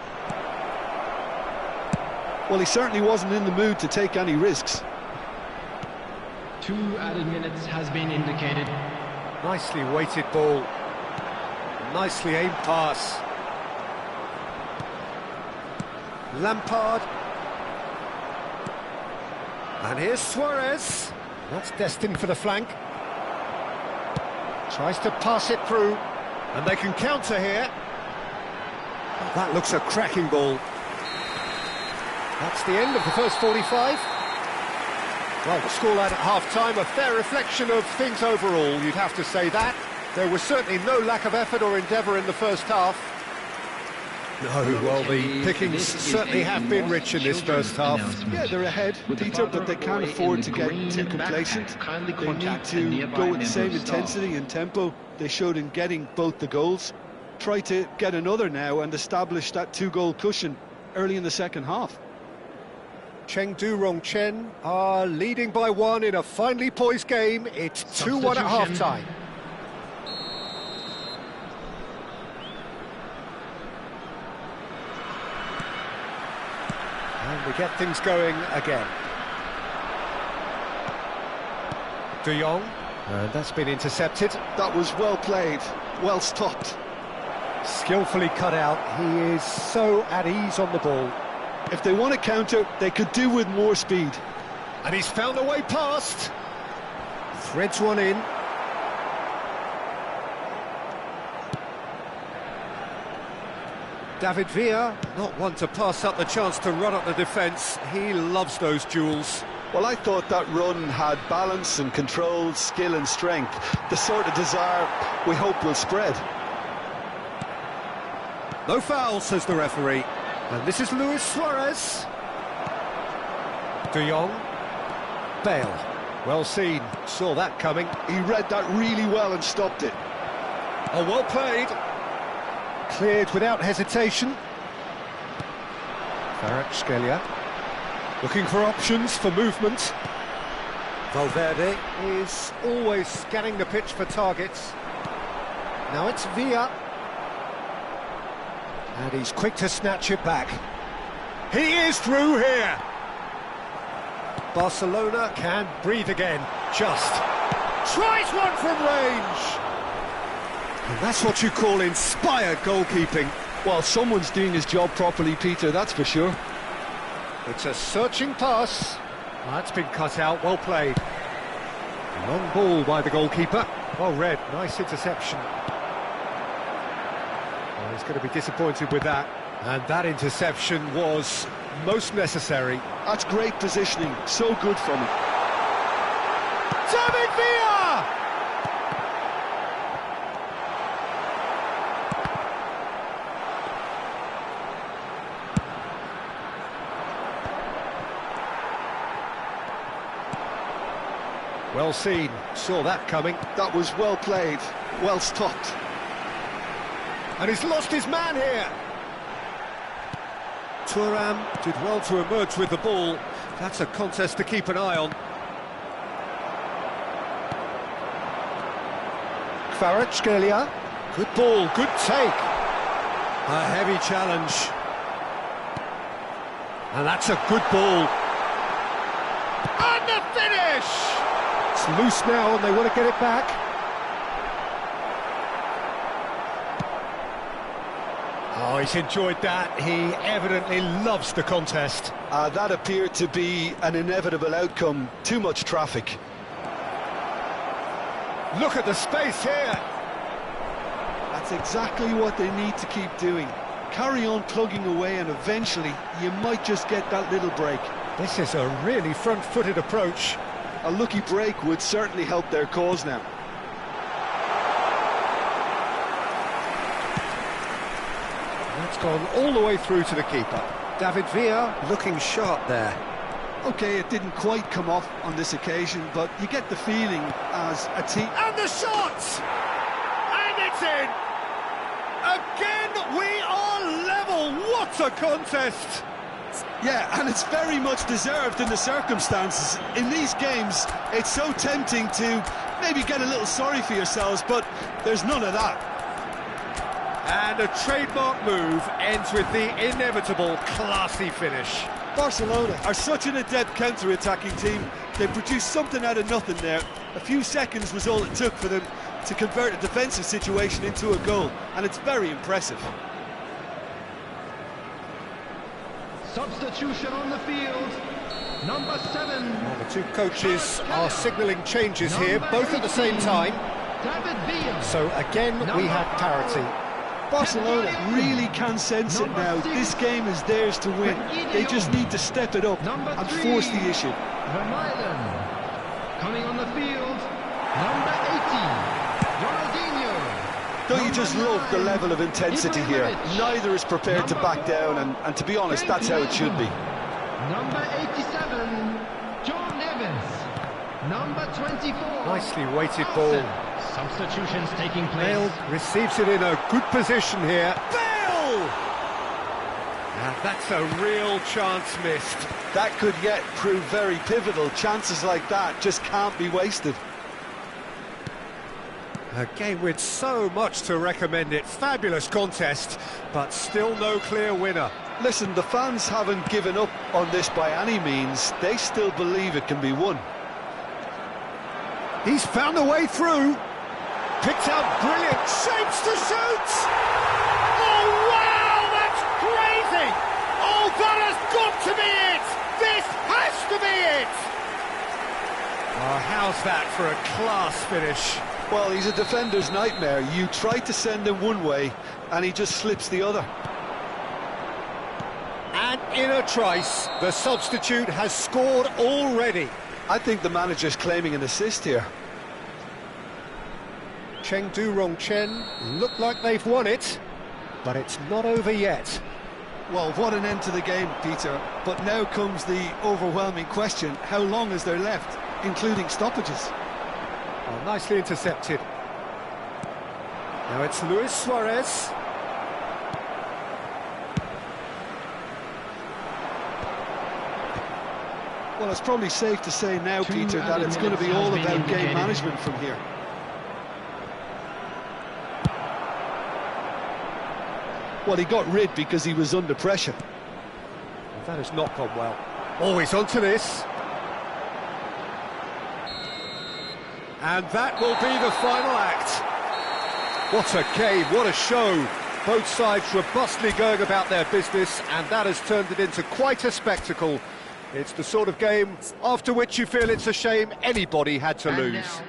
Well, he certainly wasn't in the mood to take any risks. 2 added minutes has been indicated. Nicely weighted ball. Nicely aimed pass. Lampard. And here's Suarez. That's destined for the flank. Tries to pass it through. And they can counter here. Oh, that looks a cracking ball. That's the end of the first 45. Well, the scoreline at half-time, a fair reflection of things overall, you'd have to say that. There was certainly no lack of effort or endeavour in the first half. No, well, the pickings certainly have been rich in this first half. Yeah, they're ahead, Peter, but they can't afford to get too complacent. They need to go with the same intensity and tempo they showed in getting both the goals. Try to get another now and establish that two-goal cushion early in the second half. Chengdu Rongchen are leading by 1 in a finely poised game. It's 2-1 at half-time. And we get things going again. De Jong, and that's been intercepted. That was well played, well stopped. Skillfully cut out. He is so at ease on the ball. If they want to counter, they could do with more speed. And he's found a way past. Threads one in. David Villa, not one to pass up the chance to run up the defence. He loves those duels. Well, I thought that run had balance and control, skill and strength. The sort of desire we hope will spread. No foul, says the referee. And this is Luis Suarez. De Jong. Bale. Well seen. Saw that coming. He read that really well and stopped it. Oh, well played. Cleared without hesitation. Kvaratskhelia. Looking for options for movement. Valverde is always scanning the pitch for targets. Now it's Villa. And he's quick to snatch it back. He is through here. Barcelona can breathe again. Just tries one from range. And that's what you call inspired goalkeeping. Well, someone's doing his job properly, Peter, that's for sure. It's a searching pass. That's been cut out, well played. Long ball by the goalkeeper. Well read, nice interception. Well, he's going to be disappointed with that. And that interception was most necessary. That's great positioning, so good from him. David Villa! Well seen, saw that coming. That was well played, well stopped. And he's lost his man here. Thuram did well to emerge with the ball. That's a contest to keep an eye on. Kvaratskhelia. Good ball, good take. A heavy challenge. And that's a good ball. And the finish! It's loose now and they want to get it back. Oh, he's enjoyed that. He evidently loves the contest. That appeared to be an inevitable outcome. Too much traffic. Look at the space here. That's exactly what they need to keep doing. Carry on plugging away and eventually you might just get that little break. This is a really front-footed approach. A lucky break would certainly help their cause now. That's gone all the way through to the keeper. David Villa looking sharp there. Okay, it didn't quite come off on this occasion, but you get the feeling as a team... And the shot! And it's in! Again, we are level! What a contest! Yeah, and it's very much deserved in the circumstances. In these games, it's so tempting to maybe get a little sorry for yourselves, but there's none of that. And a trademark move ends with the inevitable classy finish. Barcelona are such an adept counter-attacking team. They produced something out of nothing there. A few seconds was all it took for them to convert a defensive situation into a goal, and it's very impressive. Substitution on the field. Number 7. Well, the two coaches are signalling changes here, both at the same time. So again, we have parity. Barcelona really can sense it now. This game is theirs to win. They just need to step it up and force the issue. Vermaelen. Coming on the field. Number 18. Ronaldinho. Don't you just love the level of intensity here? Neither is prepared to back down, and to be honest, that's how it should be. Number 87. John Evans. Number 24. Nicely weighted ball. Substitutions taking place. Bale receives it in a good position here. Bale! And that's a real chance missed. That could yet prove very pivotal. Chances like that just can't be wasted. A game with so much to recommend it. Fabulous contest, but still no clear winner. Listen, the fans haven't given up on this by any means. They still believe it can be won. He's found a way through. Picked out brilliant shapes to shoot! Oh, wow, that's crazy! Oh, that has got to be it! This has to be it! Oh, how's that for a class finish? Well, he's a defender's nightmare. You try to send him one way, and he just slips the other. And in a trice, the substitute has scored already. I think the manager's claiming an assist here. Chengdu Rongchen look like they've won it, but it's not over yet. Well, what an end to the game, Peter. But now comes the overwhelming question: how long is there left, including stoppages? Well, nicely intercepted. Now it's Luis Suarez. Well, it's probably safe to say now, Peter, that it's going to be all about game management from here. Well, he got rid because he was under pressure. Well, that has not gone well. Always onto this. And that will be the final act. What a game, what a show. Both sides robustly going about their business, and that has turned it into quite a spectacle. It's the sort of game after which you feel it's a shame anybody had to lose.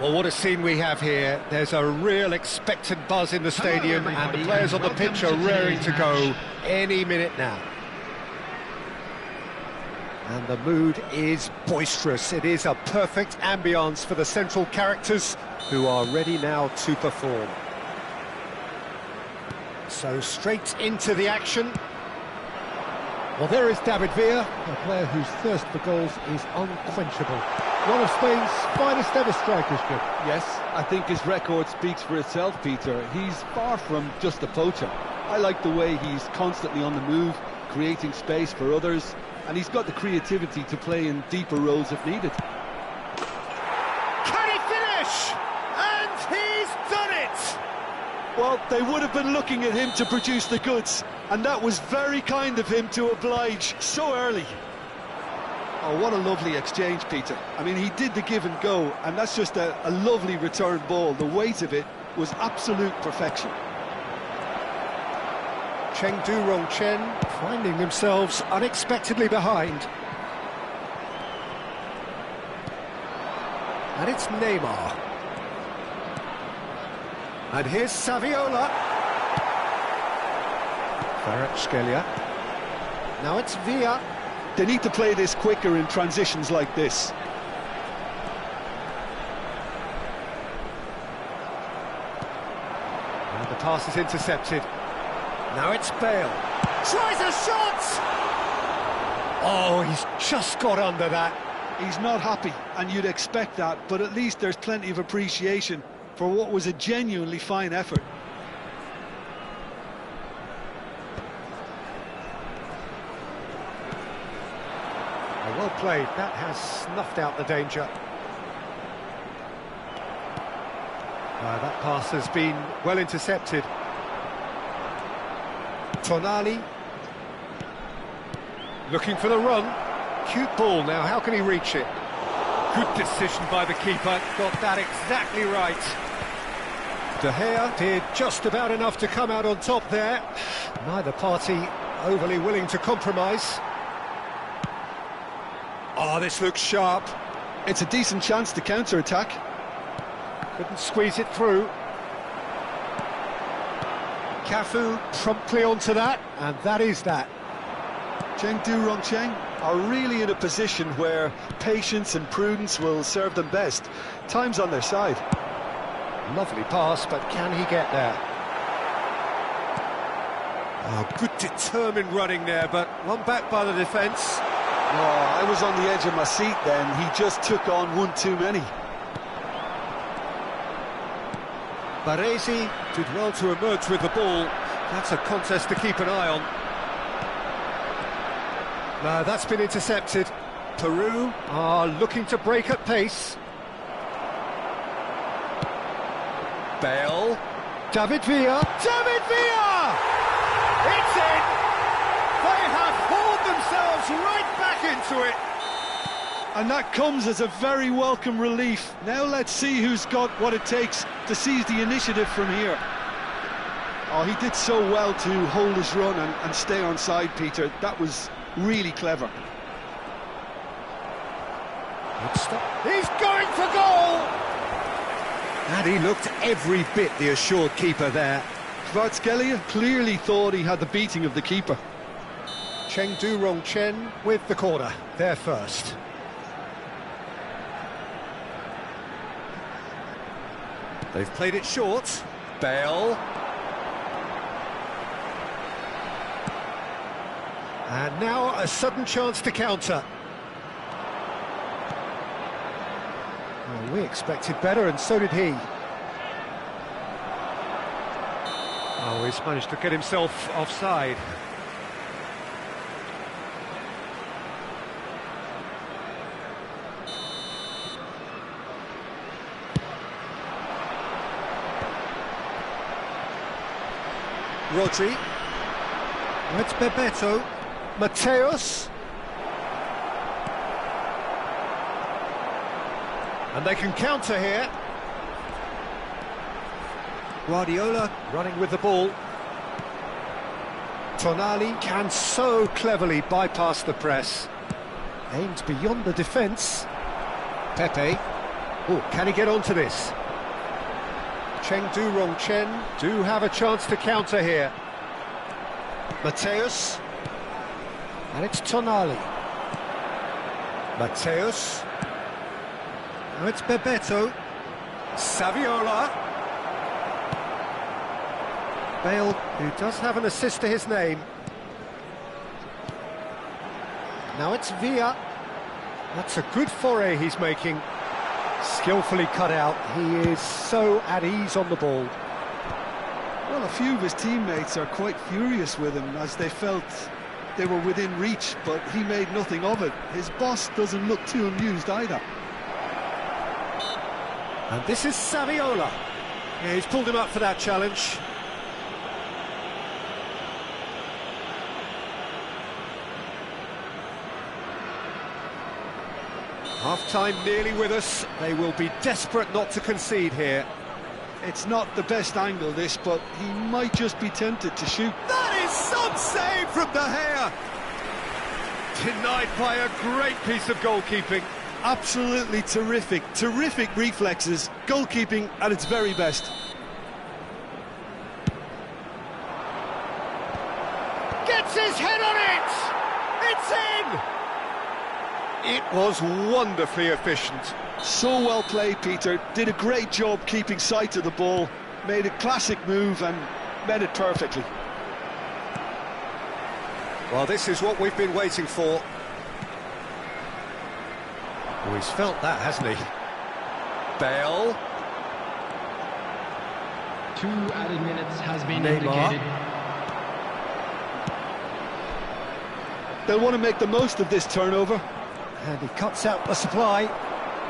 Well, what a scene we have here. There's a real expectant buzz in the stadium, and the players on the pitch are raring to go any minute now. And the mood is boisterous. It is a perfect ambience for the central characters who are ready now to perform. So straight into the action. Well, there is David Villa, a player whose thirst for goals is unquenchable. One of Spain's finest ever strikers, Jim. Yes, I think his record speaks for itself, Peter. He's far from just a poacher. I like the way he's constantly on the move, creating space for others, and he's got the creativity to play in deeper roles if needed. Can he finish? And he's done it! Well, they would have been looking at him to produce the goods, and that was very kind of him to oblige so early. Oh, what a lovely exchange, Peter. I mean, he did the give and go, and that's just a lovely return ball. The weight of it was absolute perfection. Chengdu Chen finding themselves unexpectedly behind. And it's Neymar. And here's Saviola. Kvaratskhelia. Now it's Villa. They need to play this quicker in transitions like this. And the pass is intercepted. Now it's Bale. Tries a shot! Oh, he's just got under that. He's not happy, and you'd expect that, but at least there's plenty of appreciation for what was a genuinely fine effort. Well played, that has snuffed out the danger. That pass has been well intercepted. Tonali. Looking for the run. Cute ball now, how can he reach it? Good decision by the keeper, got that exactly right. De Gea did just about enough to come out on top there. Neither party overly willing to compromise. Oh, this looks sharp. It's a decent chance to counter-attack. Couldn't squeeze it through. Cafu promptly onto that, and that is that. Chengdu Chen are really in a position where patience and prudence will serve them best. Time's on their side. Lovely pass, but can he get there? Oh, good determined running there, but one back by the defence. Oh, I was on the edge of my seat then. He just took on one too many. Baresi did well to emerge with the ball. That's a contest to keep an eye on. No, that's been intercepted. Peru are looking to break at pace. Bale. David Villa. David Villa! It's in! They have hauled themselves right back into it. And that comes as a very welcome relief. Now let's see who's got what it takes to seize the initiative from here. Oh, he did so well to hold his run and stay on side, Peter. That was really clever. He's going for goal! And he looked every bit the assured keeper there. Kvaratskhelia clearly thought he had the beating of the keeper. Chengdu Chen with the corner, there first. They've played it short. Bale. And now a sudden chance to counter. Well, we expected better, and so did he. Oh, he's managed to get himself offside. Rodri. It's Bebeto. Mateus. And they can counter here. Guardiola running with the ball. Tonali can so cleverly bypass the press. Aimed beyond the defence. Pepe. Oh, can he get onto this? Chengdu Chen do have a chance to counter here. Mateus. And it's Tonali. Mateus. Now it's Bebeto. Saviola. Bale, who does have an assist to his name. Now it's Villa. That's a good foray he's making. Skillfully cut out. He is so at ease on the ball. Well, a few of his teammates are quite furious with him as they felt they were within reach, but he made nothing of it. His boss doesn't look too amused either. And this is Saviola. Yeah, he's pulled him up for that challenge. Half-time nearly with us. They will be desperate not to concede here. It's not the best angle, this, but he might just be tempted to shoot. That is some save from De Gea. Denied by a great piece of goalkeeping. Absolutely terrific, terrific reflexes. Goalkeeping at its very best. Gets his head on it! It's in! It was wonderfully efficient. So well played, Peter. Did a great job keeping sight of the ball. Made a classic move and met it perfectly. Well, this is what we've been waiting for. Oh, he's felt that, hasn't he? Bale. 2 added minutes has been Neymar. indicated. They'll want to make the most of this turnover. And he cuts out the supply.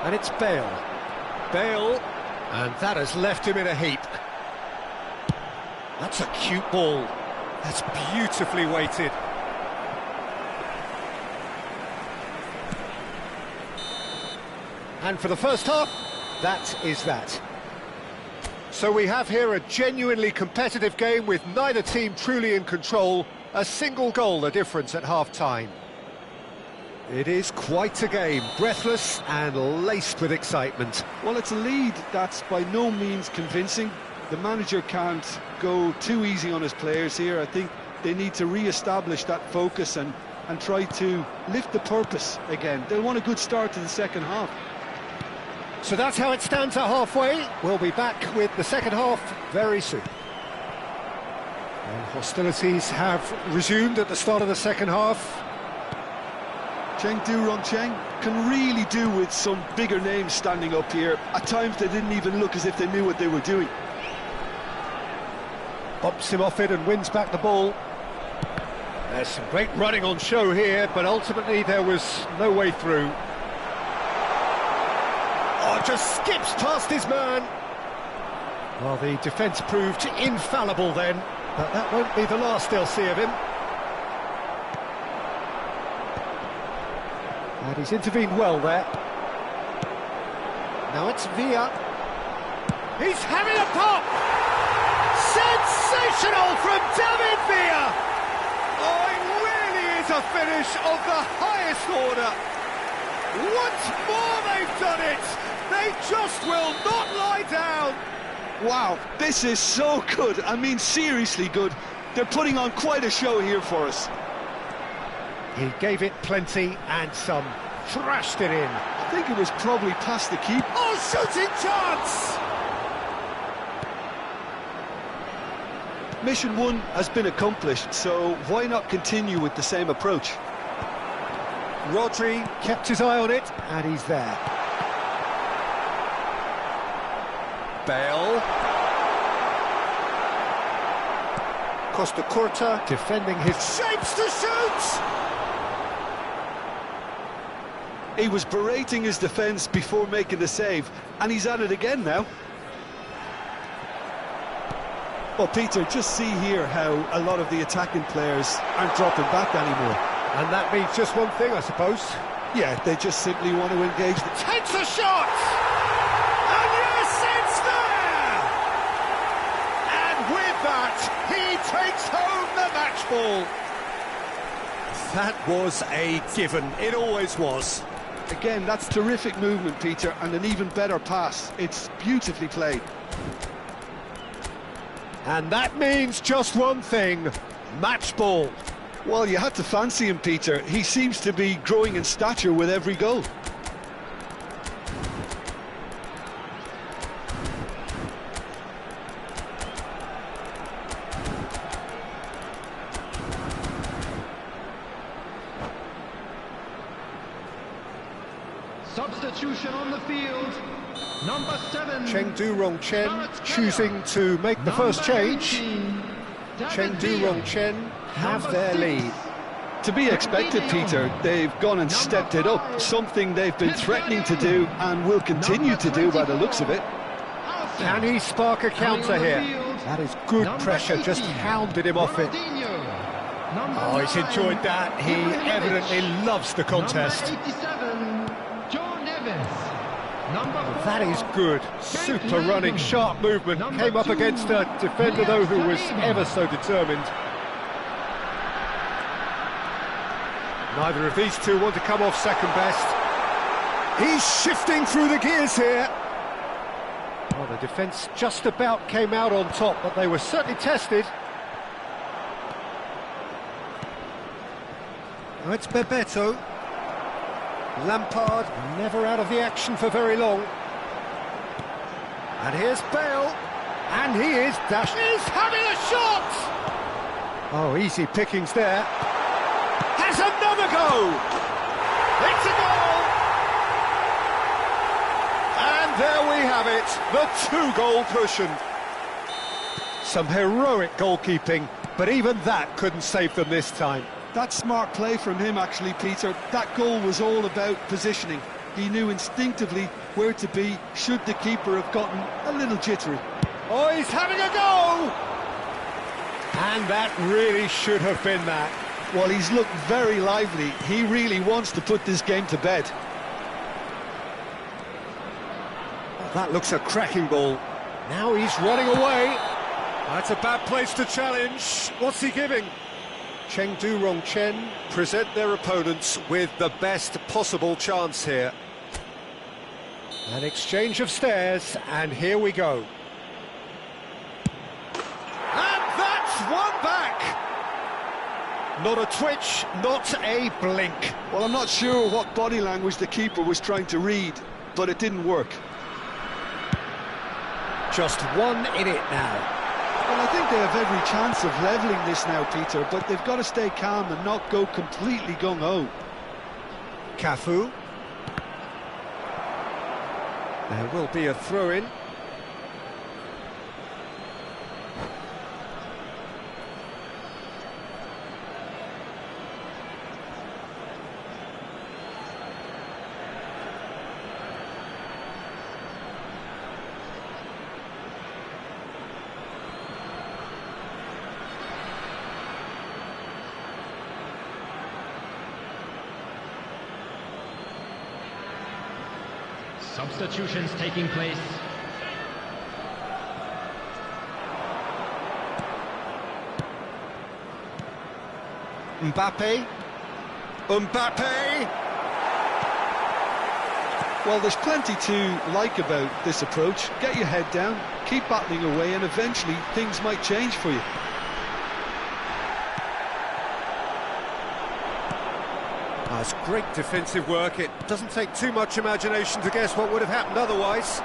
And it's Bale. Bale. And that has left him in a heap. That's a cute ball. That's beautifully weighted. And for the first half, that is that. So we have here a genuinely competitive game with neither team truly in control. A single goal the difference at half-time. It is quite a game, breathless and laced with excitement. Well, it's a lead that's by no means convincing. The manager can't go too easy on his players here. I think they need to re-establish that focus and try to lift the purpose again. They'll want a good start to the second half. So that's how it stands at halfway. We'll be back with the second half very soon. And hostilities have resumed at the start of the second half. Cheng Du-Rong-Cheng can really do with some bigger names standing up here. At times they didn't even look as if they knew what they were doing. Bumps him off it and wins back the ball. There's some great running on show here, but ultimately there was no way through. Oh, just skips past his man. Well, the defence proved infallible then, but that won't be the last they'll see of him. And he's intervened well there. Now it's Villa. He's having a pop! Sensational from David Villa! Oh, it really is a finish of the highest order. Once more they've done it! They just will not lie down! Wow, this is so good. I mean, seriously good. They're putting on quite a show here for us. He gave it plenty and some. Thrashed it in. I think it was probably past the keeper. Oh, shooting chance! Mission 1 has been accomplished, so why not continue with the same approach? Rodri kept his eye on it, and he's there. Bale. Costa Curta defending his shapes to shoot! He was berating his defence before making the save, and he's at it again now. Well, Peter, just see here how a lot of the attacking players aren't dropping back anymore. And that means just one thing, I suppose. Yeah, they just simply want to engage. Takes a shot! And yes, it's there! And with that, he takes home the match ball. That was a given. It always was. Again, that's terrific movement, Peter, and an even better pass. It's beautifully played. And that means just one thing, match ball. Well, you had to fancy him, Peter. He seems to be growing in stature with every goal. Substitution on the field. Number 7. Cheng Du-rong-chen choosing to make the first change. Cheng Du-rong-chen have their lead. To be expected, Peter. They've gone and stepped it up, something they've been threatening to do and will continue to do by the looks of it. Can he spark a counter here? That is good pressure, just hounded him off it. Oh, he's enjoyed that. He evidently loves the contest. That is good. Super running, sharp movement. Came up against a defender, though, who was ever so determined. Neither of these two want to come off second best. He's shifting through the gears here. Well, the defence just about came out on top, but they were certainly tested. Oh, it's Bebeto. Lampard never out of the action for very long. And here's Bale. And he is dashed. He's having a shot! Oh, easy pickings there. Has another go! It's a goal! And there we have it, the 2-goal cushion. Some heroic goalkeeping, but even that couldn't save them this time. That's smart play from him, actually, Peter. That goal was all about positioning. He knew instinctively where to be should the keeper have gotten a little jittery. Oh, he's having a go! And that really should have been that. Well, he's looked very lively. He really wants to put this game to bed. Oh, that looks a cracking ball. Now he's running away. That's a bad place to challenge. What's he giving? Cheng Du-rong-chen present their opponents with the best possible chance here. An exchange of stares, and here we go. And that's one back! Not a twitch, not a blink. Well, I'm not sure what body language the keeper was trying to read, but it didn't work. Just one in it now. Well, I think they have every chance of levelling this now, Peter, but they've got to stay calm and not go completely gung-ho. Cafu. There will be a throw-in. Substitutions taking place. Mbappe. Mbappe! Well, there's plenty to like about this approach. Get your head down, keep battling away, and eventually things might change for you. That's great defensive work. It doesn't take too much imagination to guess what would have happened otherwise.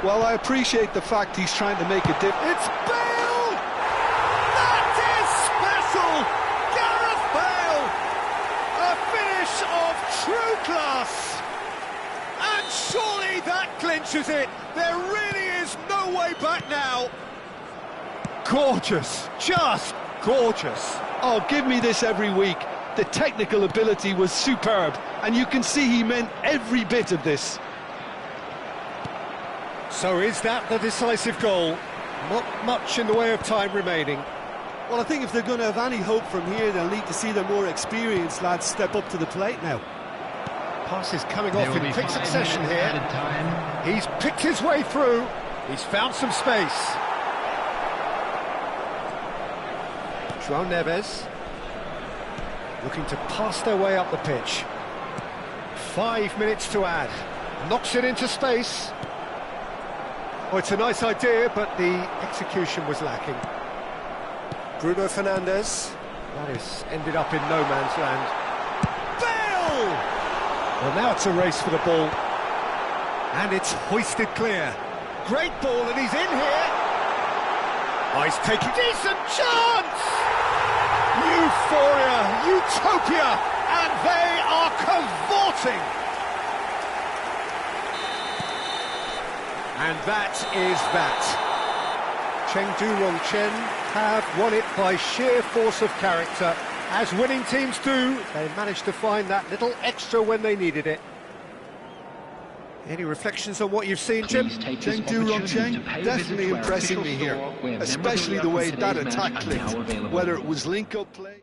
Well, I appreciate the fact he's trying to make a difference. It's Bale! That is special! Gareth Bale! A finish of true class! And surely that clinches it. There really is no way back now. Gorgeous, just gorgeous. Oh, give me this every week. The technical ability was superb, and you can see he meant every bit of this. So is that the decisive goal? Not much in the way of time remaining. Well, I think if they're going to have any hope from here, they'll need to see the more experienced lads step up to the plate now. Passes coming off in quick succession here. He's picked his way through. He's found some space. João Neves. Looking to pass their way up the pitch. 5 minutes to add. Knocks it into space. Oh, it's a nice idea, but the execution was lacking. Bruno Fernandes. That is ended up in no man's land. Bale! Well, now it's a race for the ball. And it's hoisted clear. Great ball, and he's in here. Oh, he's taking... Decent chance! Euphoria, utopia, and they are cavorting. And that is that. Chengdu Rongchen have won it by sheer force of character. As winning teams do, they managed to find that little extra when they needed it. Any reflections on what you've seen, Jim? Chengdu Rongchen definitely impressing me here, especially the way that attack clicked, whether it was link-up play.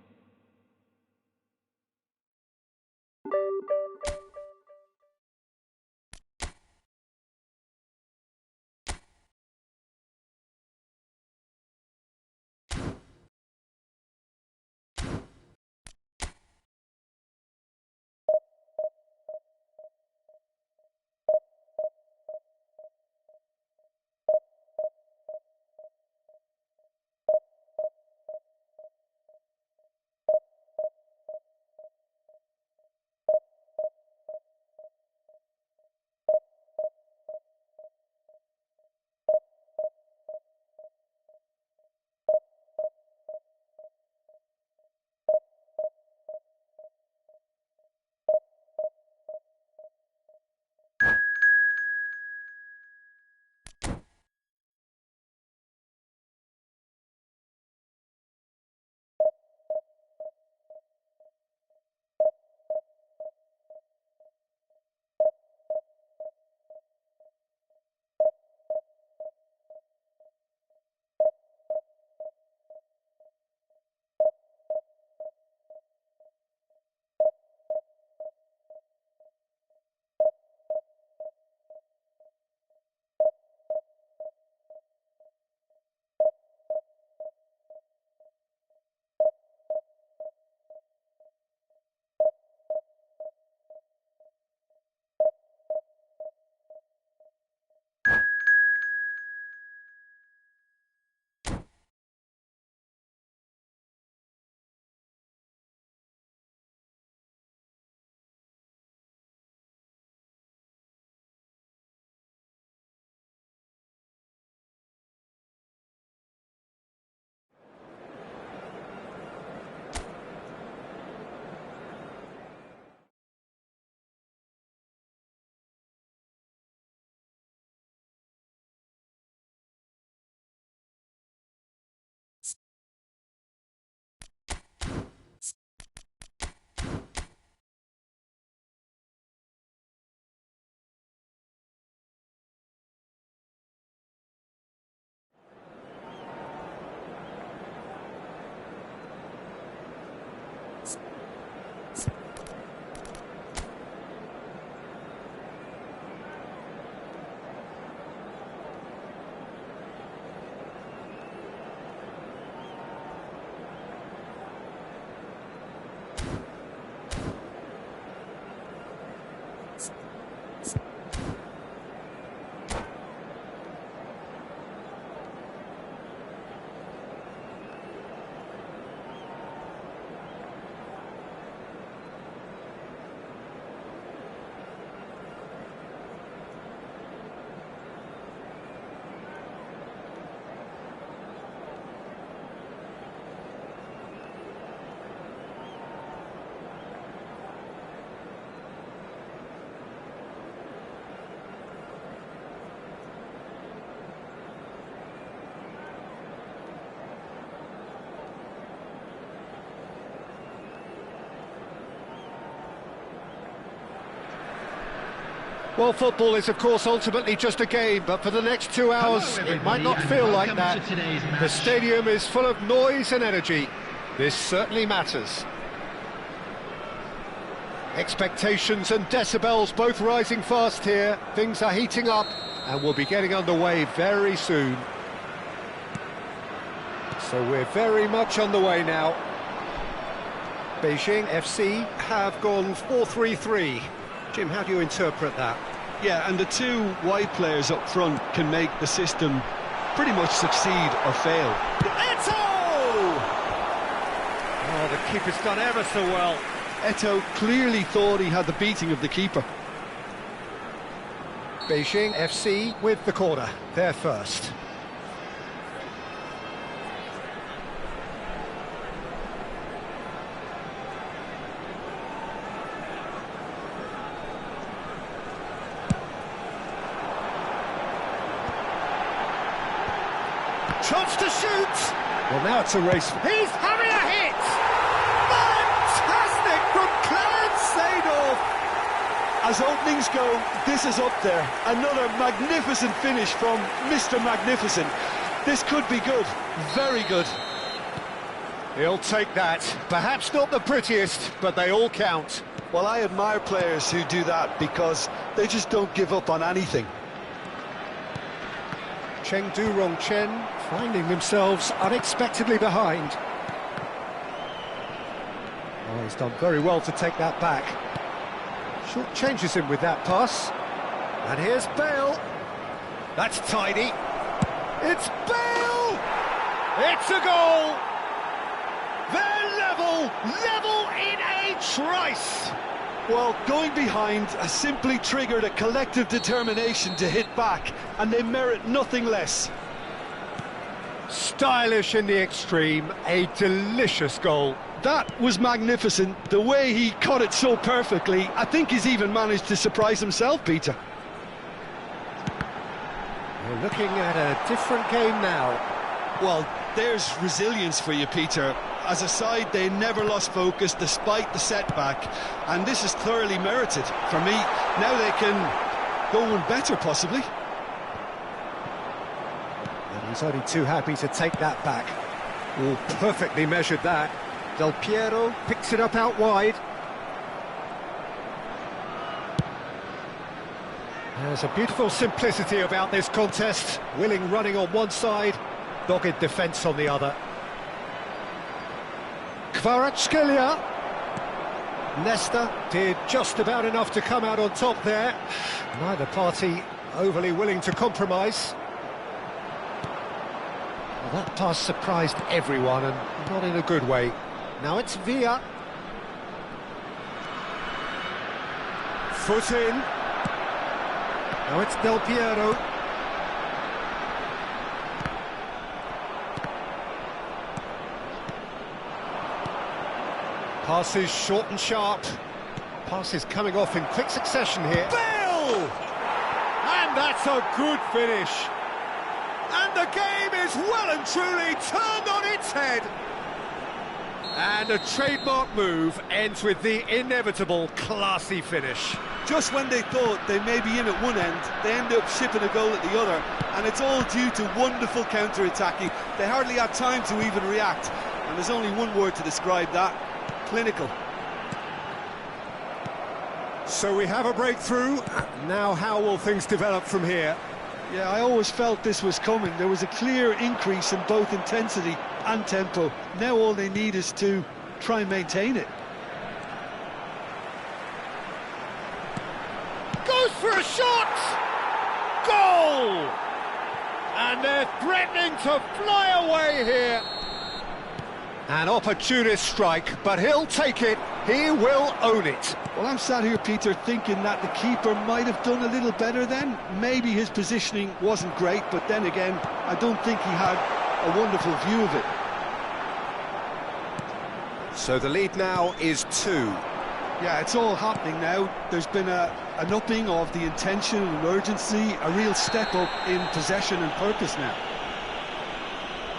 Well, football is, of course, ultimately just a game, but for the next 2 hours, it might not feel like that. The stadium is full of noise and energy. This certainly matters. Expectations and decibels both rising fast here. Things are heating up, and we'll be getting underway very soon. So we're very much on the way now. Beijing FC have gone 4-3-3. Jim, how do you interpret that? Yeah, and the two wide players up front can make the system pretty much succeed or fail. Eto! Oh, the keeper's done ever so well. Eto clearly thought he had the beating of the keeper. Beijing FC with the corner. They're first. wants to shoot! Well, now it's a race. He's having a hit! Fantastic from Clarence Seedorf! As openings go, this is up there. Another magnificent finish from Mr. Magnificent. This could be good, very good. He'll take that. Perhaps not the prettiest, but they all count. Well, I admire players who do that because they just don't give up on anything. Chengdu Rongchen finding themselves unexpectedly behind. Oh, he's done very well to take that back. Short changes him with that pass. And here's Bale. That's tidy. It's Bale! It's a goal! They're level in a trice! Well, going behind has simply triggered a collective determination to hit back, and they merit nothing less. Stylish in the extreme, a delicious goal. That was magnificent. The way he caught it so perfectly, I think he's even managed to surprise himself, Peter. We're looking at a different game now. Well, there's resilience for you, Peter. As a side, they never lost focus despite the setback, and this is thoroughly merited for me. Now they can go one better, possibly. And he's only too happy to take that back. Oh, perfectly measured that. Del Piero picks it up out wide. There's a beautiful simplicity about this contest. Willing running on one side, dogged defence on the other. Kvaratskhelia. Nesta did just about enough to come out on top there. Neither party overly willing to compromise. Well, that pass surprised everyone, and not in a good way. Now it's Villa. Foot in. Now it's Del Piero. Passes short and sharp. Passes coming off in quick succession here. Bale! And that's a good finish. And the game is well and truly turned on its head. And a trademark move ends with the inevitable classy finish. Just when they thought they may be in at one end, they end up shipping a goal at the other, and it's all due to wonderful counter-attacking. They hardly had time to even react, and there's only one word to describe that: clinical. So we have a breakthrough. Now how will things develop from here? Yeah, I always felt this was coming. There was a clear increase in both intensity and tempo. Now all they need is to try and maintain it. Goes for a shot! Goal! And they're threatening to fly away here. An opportunist strike, but he'll take it. He will own it. Well, I'm sat here, Peter, thinking that the keeper might have done a little better then. Maybe his positioning wasn't great, but then again, I don't think he had a wonderful view of it. So the lead now is 2. Yeah, it's all happening now. There's been an upping of the intention and urgency, a real step up in possession and purpose now.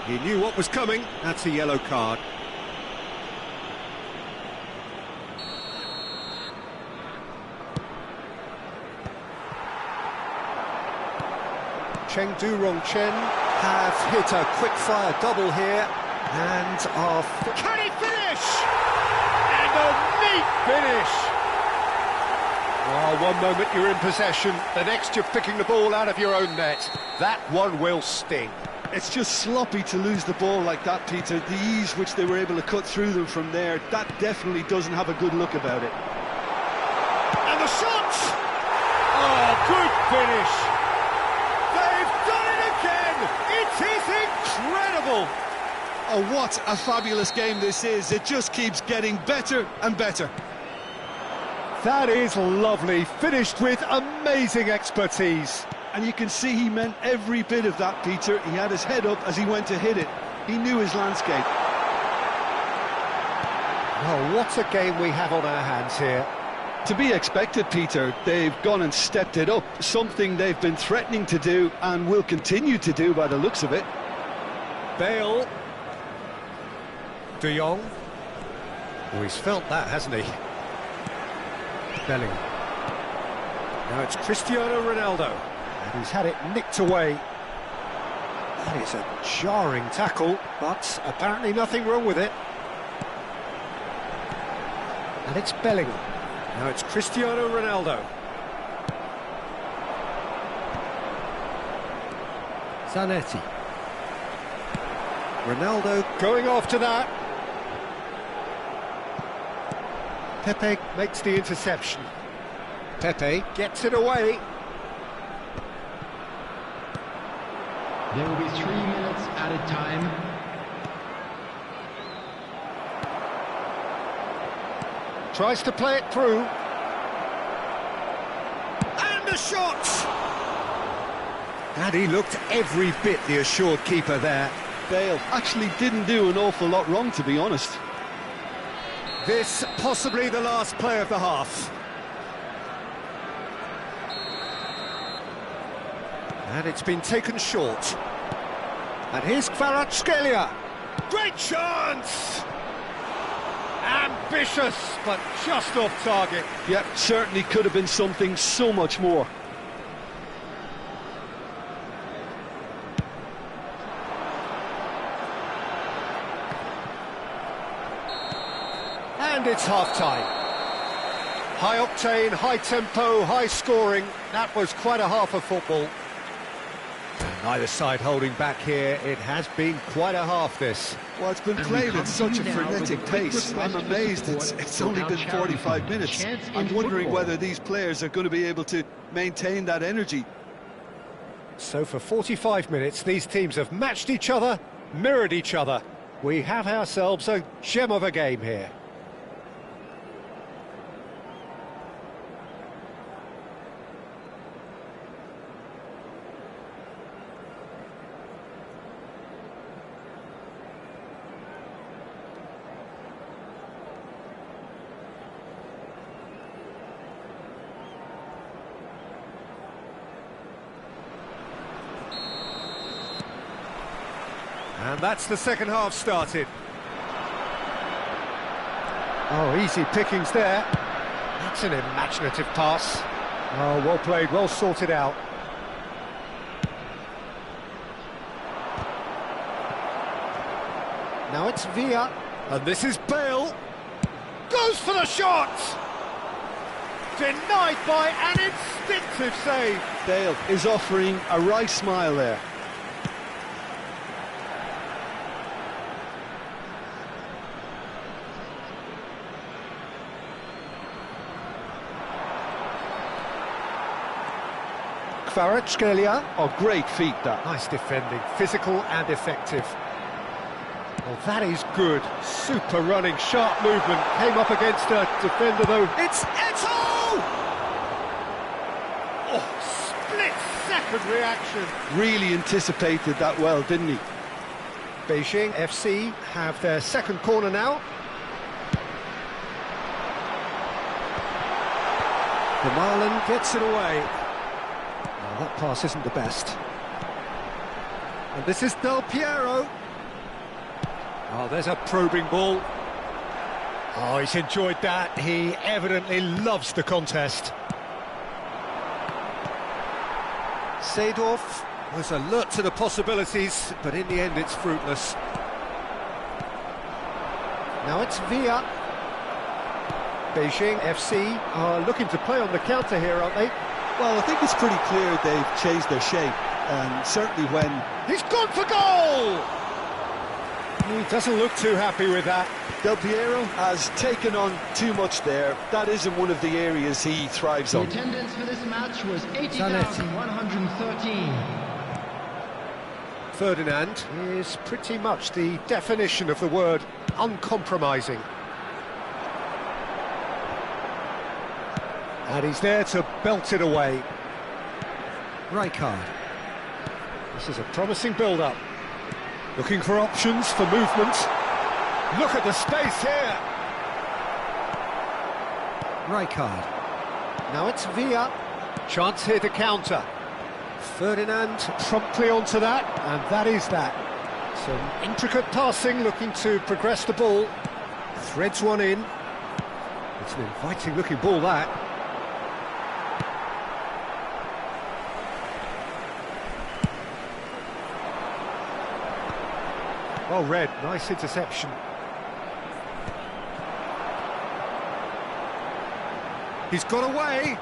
He knew what was coming. That's a yellow card. Chengdu Rongchen have hit a quick-fire double here and are... Can he finish? And a neat finish! Well, one moment you're in possession, the next you're picking the ball out of your own net. That one will sting. It's just sloppy to lose the ball like that, Peter. The ease which they were able to cut through them from there, that definitely doesn't have a good look about it. And the shot! Oh, good finish! They've done it again! It is incredible! Oh, what a fabulous game this is. It just keeps getting better and better. That is lovely, finished with amazing expertise. And you can see he meant every bit of that, Peter. He had his head up as he went to hit it. He knew his landscape. Oh, what a game we have on our hands here. To be expected, Peter. They've gone and stepped it up, something they've been threatening to do and will continue to do by the looks of it. Bale. De Jong. Oh, he's felt that, hasn't he? Bellingham. Now it's Cristiano Ronaldo. And he's had it nicked away. That is a jarring tackle, but apparently nothing wrong with it. And it's Bellingham. Now it's Cristiano Ronaldo. Zanetti. Ronaldo going after that. Pepe makes the interception. Pepe gets it away. There will be 3 minutes added time. Tries to play it through. And the shot! And he looked every bit the assured keeper there. Bale actually didn't do an awful lot wrong, to be honest. This possibly the last play of the half. And it's been taken short. And here's Kvaratskhelia. Great chance! Ambitious, but just off target. Yeah, certainly could have been something so much more. And it's half-time. High octane, high tempo, high scoring. That was quite a half of football. Neither side holding back here. It has been quite a half, this. Well, it's been played at such a frenetic pace. I'm amazed it's only been 45 minutes. I'm wondering whether these players are going to be able to maintain that energy. So for 45 minutes, these teams have matched each other, mirrored each other. We have ourselves a gem of a game here. And that's the second half started. Oh, easy pickings there. That's an imaginative pass. Oh, well played, well sorted out. Now it's Villa. And this is Bale. Goes for the shot! Denied by an instinctive save. Bale is offering a wry smile there. Kvaratskhelia. Oh, great feat, that. Nice defending, physical and effective. Well, that is good. Super running, sharp movement. Came up against a defender, though. It's Eto'o! Oh, split-second reaction. Really anticipated that well, didn't he? Beijing FC have their second corner now. The Marlin gets it away. Oh, that pass isn't the best. And this is Del Piero. Oh, there's a probing ball. Oh, he's enjoyed that. He evidently loves the contest. Seedorf was alert to the possibilities, but in the end it's fruitless. Now it's Villa. Beijing FC are looking to play on the counter here, aren't they? Well, I think it's pretty clear they've changed their shape, and certainly when... He's gone for goal! He doesn't look too happy with that. Del Piero has taken on too much there. That isn't one of the areas he thrives on. The attendance for this match was 80,113. Ferdinand is pretty much the definition of the word uncompromising. And he's there to belt it away. Rijkaard. This is a promising build-up. Looking for options for movement. Look at the space here. Rijkaard. Now it's Villa. Chance here to counter. Ferdinand promptly onto that, and that is that. Some intricate passing, looking to progress the ball. Threads one in. It's an inviting-looking ball, that. Well read, nice interception. He's got away.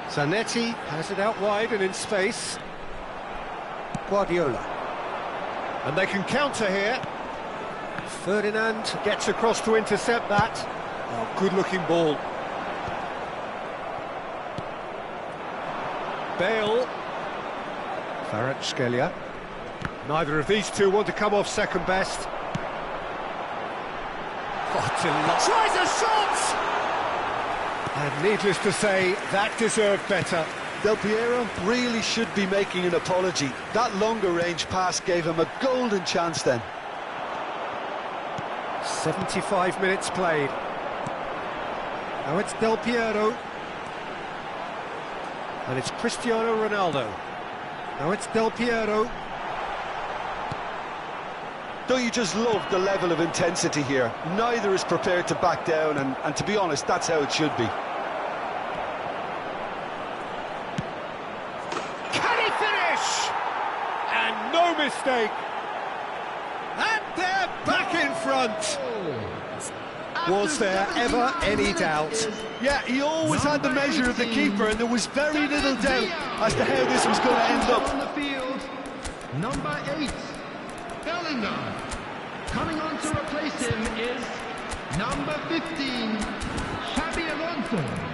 Zanetti has it out wide and in space. Guardiola. And they can counter here. Ferdinand gets across to intercept that. Oh, good-looking ball. Bale. Kvaratskhelia. Neither of these two want to come off second best. Tries a shot! And needless to say, that deserved better. Del Piero really should be making an apology. That longer range pass gave him a golden chance then. 75 minutes played. Now it's Del Piero. And it's Cristiano Ronaldo. Now it's Del Piero. Don't you just love the level of intensity here? Neither is prepared to back down, and to be honest, that's how it should be. Can he finish? And no mistake. And they're back in front. Was there ever any doubt? Yeah, he always had the measure of the keeper, and there was very little doubt as to how this was going to end up. On the field, number 8. Bellingham. Coming on to replace him is number 15, Xabi Alonso.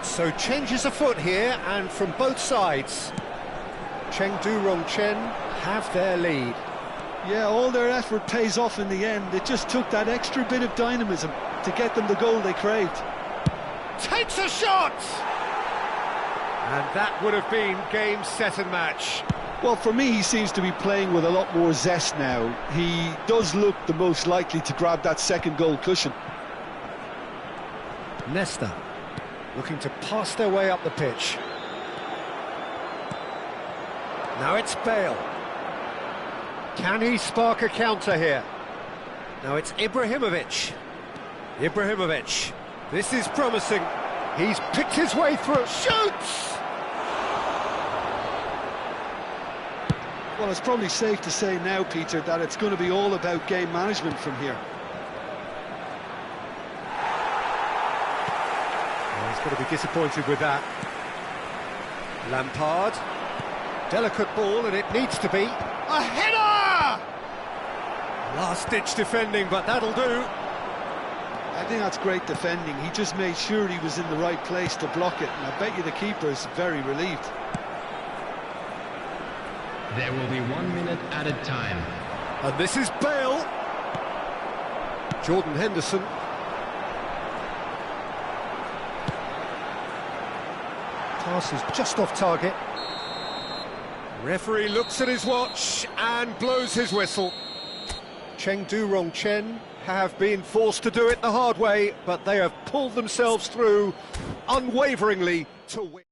So changes afoot here, and from both sides. Chengdu Rongchen have their lead. Yeah, all their effort pays off in the end. It just took that extra bit of dynamism to get them the goal they craved. Takes a shot! And that would have been game, set and match. Well, for me, he seems to be playing with a lot more zest now. He does look the most likely to grab that second goal cushion. Nesta looking to pass their way up the pitch. Now it's Bale. Can he spark a counter here? Now it's Ibrahimovic. Ibrahimovic. This is promising. He's picked his way through. Shoots! Well, it's probably safe to say now, Peter, that it's going to be all about game management from here. Going to be disappointed with that. Lampard. Delicate ball, and it needs to be a header! Last-ditch defending, but that'll do. I think that's great defending. He just made sure he was in the right place to block it, and I bet you the keeper's very relieved. There will be 1 minute added time. And this is Bale. Jordan Henderson. Pass is just off target. Referee looks at his watch and blows his whistle. Chengdu Rongchen have been forced to do it the hard way, but they have pulled themselves through unwaveringly to win.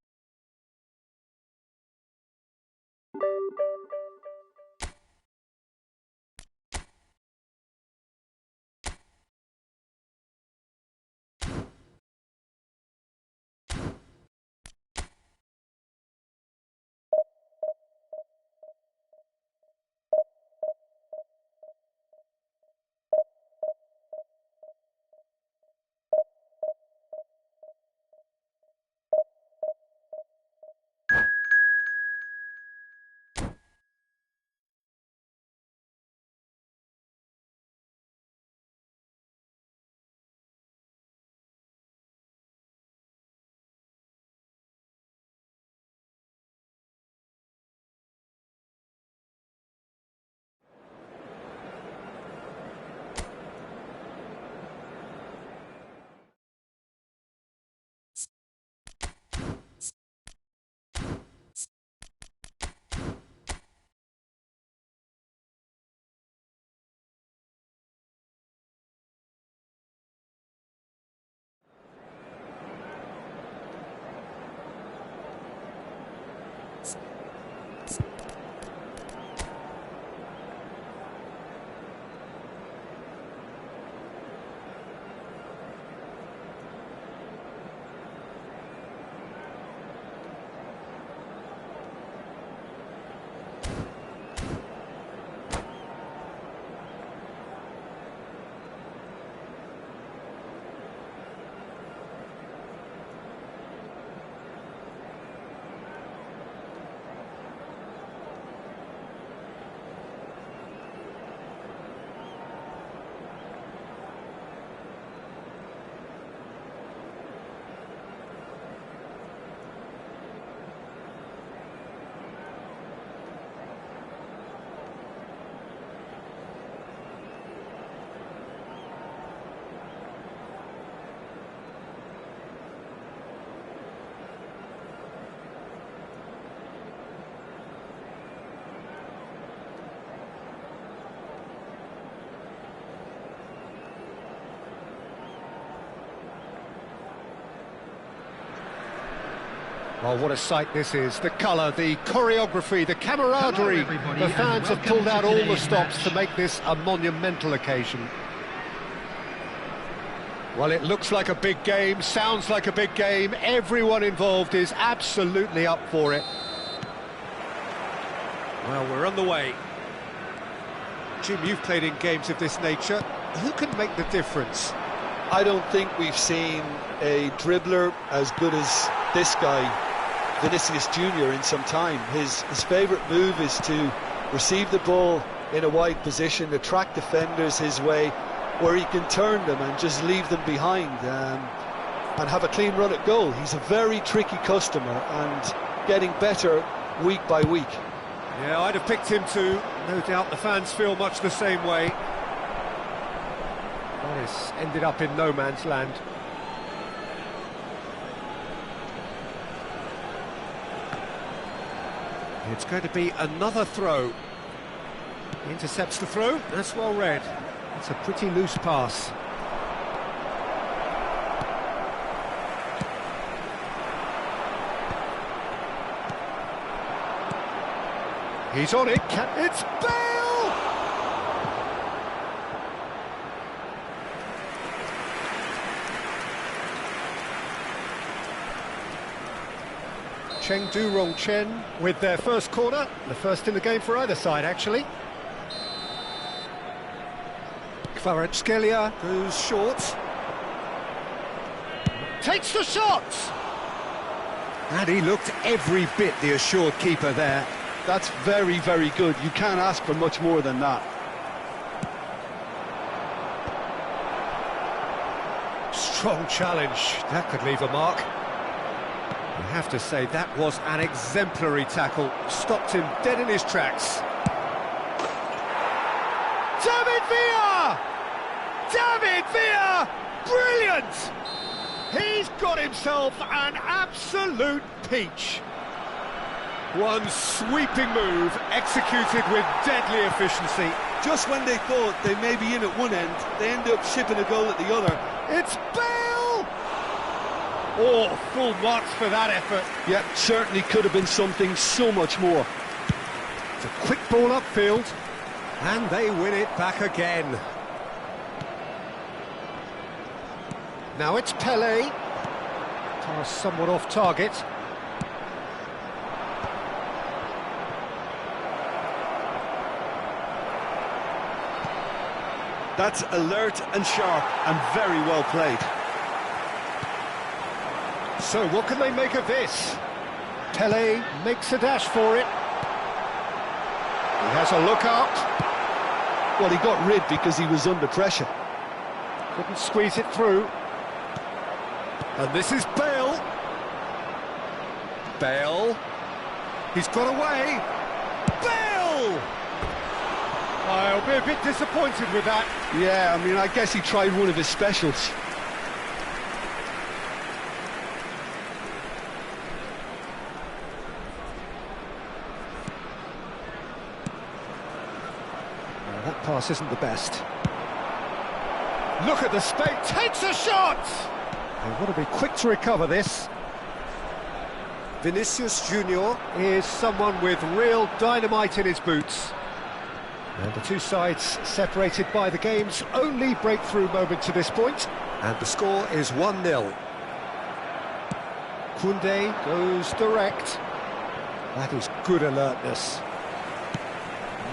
Oh, what a sight this is. The colour, the choreography, the camaraderie. The fans have pulled out all the stops to make this a monumental occasion. Well, it looks like a big game, sounds like a big game. Everyone involved is absolutely up for it. Well, we're on the way. Jim, you've played in games of this nature. Who can make the difference? I don't think we've seen a dribbler as good as this guy, Vinicius Jr., in some time. His favourite move is to receive the ball in a wide position, attract defenders his way, where he can turn them and just leave them behind and have a clean run at goal. He's a very tricky customer and getting better week by week. Yeah, I'd have picked him too. No doubt the fans feel much the same way. That has ended up in no man's land. It's going to be another throw. He intercepts the throw. That's well read. It's a pretty loose pass. He's on it. It's Bale! Chengdu Rongchen with their first corner. The first in the game for either side, actually. Kvaratskhelia goes short. Takes the shot! And he looked every bit the assured keeper there. That's very, very good. You can't ask for much more than that. Strong challenge. That could leave a mark. You have to say that was an exemplary tackle. Stopped him dead in his tracks. David Villa! David Villa! Brilliant! He's got himself an absolute peach. One sweeping move, executed with deadly efficiency. Just when they thought they may be in at one end, they end up shipping a goal at the other. It's Bale! Oh, full marks for that effort. Yeah, certainly could have been something so much more. It's a quick ball upfield, and they win it back again. Now it's Pelé. Pass somewhat off target. That's alert and sharp and very well played. So what can they make of this? Pelé makes a dash for it. He has a look out. Well, he got rid because he was under pressure. Couldn't squeeze it through. And this is Bale. Bale. He's got away. Bale! I'll be a bit disappointed with that. Yeah, I mean, I guess he tried one of his specials. That pass isn't the best. Look at the space. Takes a shot! They want to be quick to recover this. Vinicius Junior is someone with real dynamite in his boots. And the two sides separated by the game's only breakthrough moment to this point. And the score is 1-0. Koundé goes direct. That is good alertness.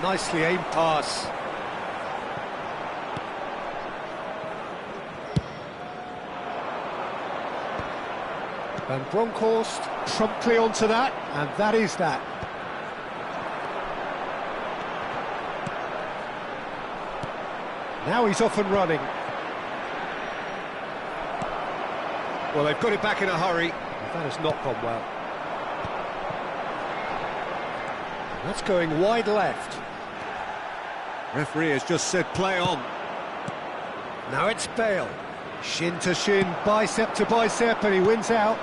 Nicely aimed pass. Van Bronckhorst promptly onto that, and that is that. Now he's off and running. Well, they've got it back in a hurry. That has not gone well. That's going wide left. Referee has just said play on. Now it's Bale. Shin to shin, bicep to bicep, and he wins out.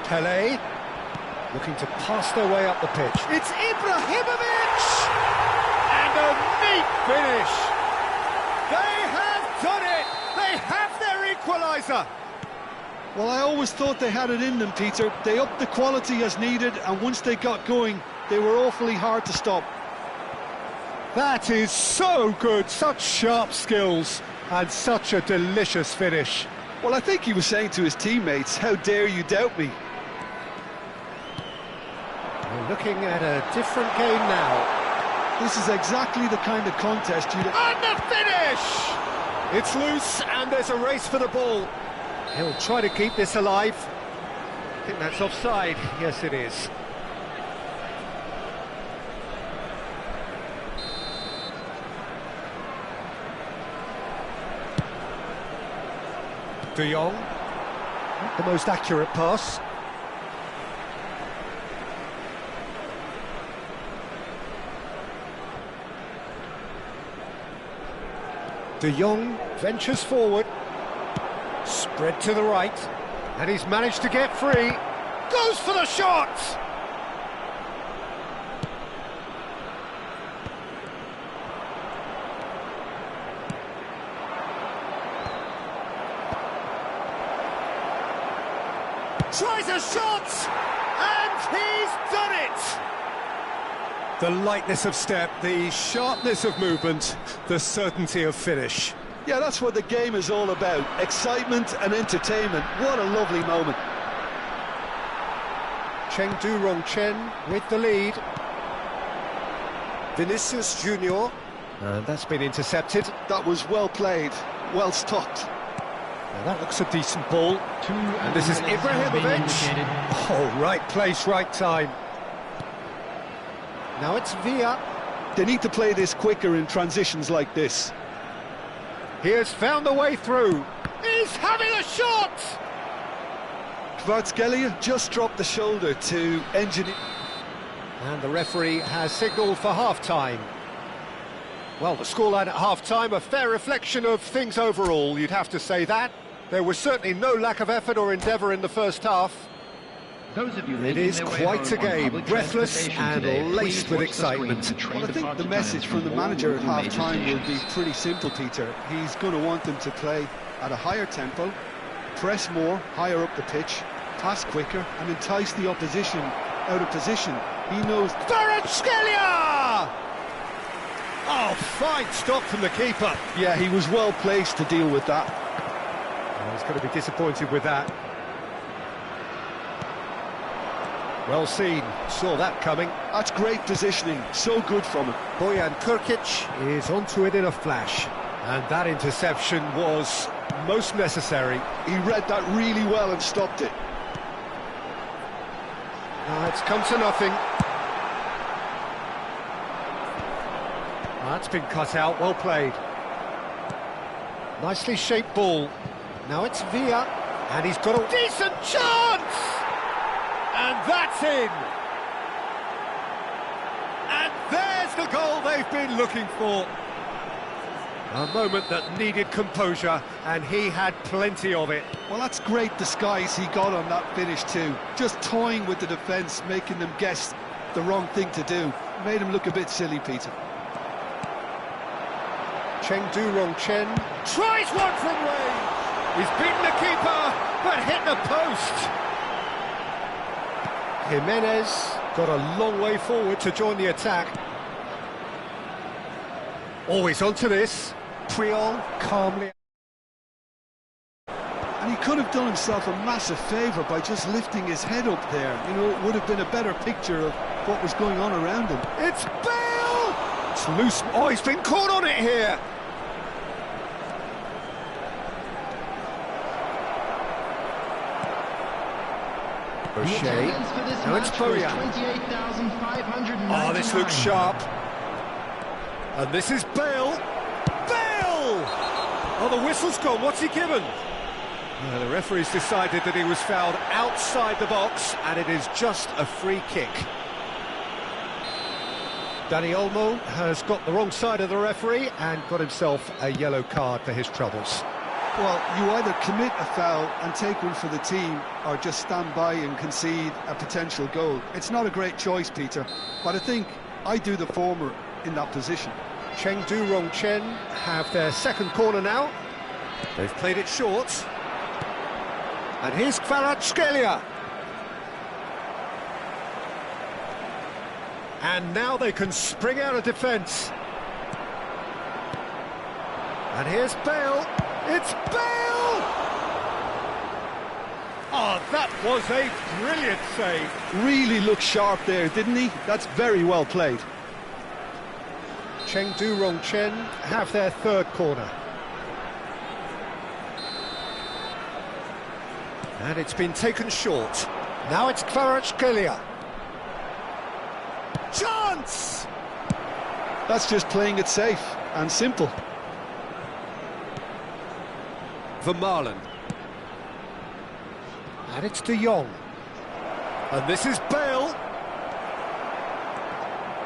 Pelé looking to pass their way up the pitch. It's Ibrahimovic! And a neat finish! They have done it! They have their equaliser! Well, I always thought they had it in them, Peter. They upped the quality as needed, and once they got going, they were awfully hard to stop. That is so good, such sharp skills, and such a delicious finish. Well, I think he was saying to his teammates, how dare you doubt me? We're looking at a different game now. This is exactly the kind of contest you'd... And the finish! It's loose, and there's a race for the ball. He'll try to keep this alive. I think that's offside. Yes, it is. De Jong, not the most accurate pass. De Jong ventures forward, spread to the right, and he's managed to get free. Goes for the shot! Tries a shot, and he's done it! The lightness of step, the sharpness of movement, the certainty of finish. Yeah, that's what the game is all about. Excitement and entertainment. What a lovely moment. Chengdu Chen with the lead. Vinicius Junior. And that's been intercepted. That was well played, well stopped. Now that looks a decent ball. And this is Ibrahimovic. Oh, right place, right time. Now it's Villa. They need to play this quicker in transitions like this. He has found the way through. He's having a shot! Kvaratskhelia just dropped the shoulder to engineer. And the referee has signalled for half-time. Well, the scoreline at half-time, a fair reflection of things overall, you'd have to say that. There was certainly no lack of effort or endeavour in the first half. It is quite a game, breathless and laced with excitement. Well, I think the message from the manager at half-time will be pretty simple, Peter. He's going to want them to play at a higher tempo, press more, higher up the pitch, pass quicker, and entice the opposition out of position. He knows... Kvaratskhelia! Oh, fine stop from the keeper. Yeah, he was well placed to deal with that. Oh, he's going to be disappointed with that. Well seen, saw that coming. That's great positioning, so good from him. Bojan Krkić is onto it in a flash. And that interception was most necessary. He read that really well and stopped it. It's come to nothing. That's been cut out, well played. Nicely shaped ball. Now it's Villa, and he's got a decent chance! And that's in! And there's the goal they've been looking for. A moment that needed composure, and he had plenty of it. Well, that's great disguise he got on that finish too. Just toying with the defence, making them guess the wrong thing to do. Made him look a bit silly, Peter. Chengdu Chen tries one from range. He's beaten the keeper, but hit the post. Jimenez got a long way forward to join the attack. Always onto this. Puyol calmly. And he could have done himself a massive favour by just lifting his head up there. You know, it would have been a better picture of what was going on around him. It's Bale! It's loose. Oh, he's been caught on it here. O'Shea. Now it's Bojan. Oh, this looks sharp. And this is Bale. Bale! Oh, the whistle's gone. What's he given? The referee's decided that he was fouled outside the box, and it is just a free kick. Dani Olmo has got the wrong side of the referee and got himself a yellow card for his troubles. Well, you either commit a foul and take one for the team, or just stand by and concede a potential goal. It's not a great choice, Peter, but I think I do the former in that position. Chengdu Rongchen have their second corner now. They've played it short. And here's Kvaratskhelia. And now they can spring out of defence. And here's Bale. It's Bale! Oh, that was a brilliant save. Really looked sharp there, didn't he? That's very well played. Chengdu Rongchen have their third corner. And it's been taken short. Now it's Kvaratskhelia. Chance! That's just playing it safe and simple. Vermaelen. And it's De Jong. And this is Bale.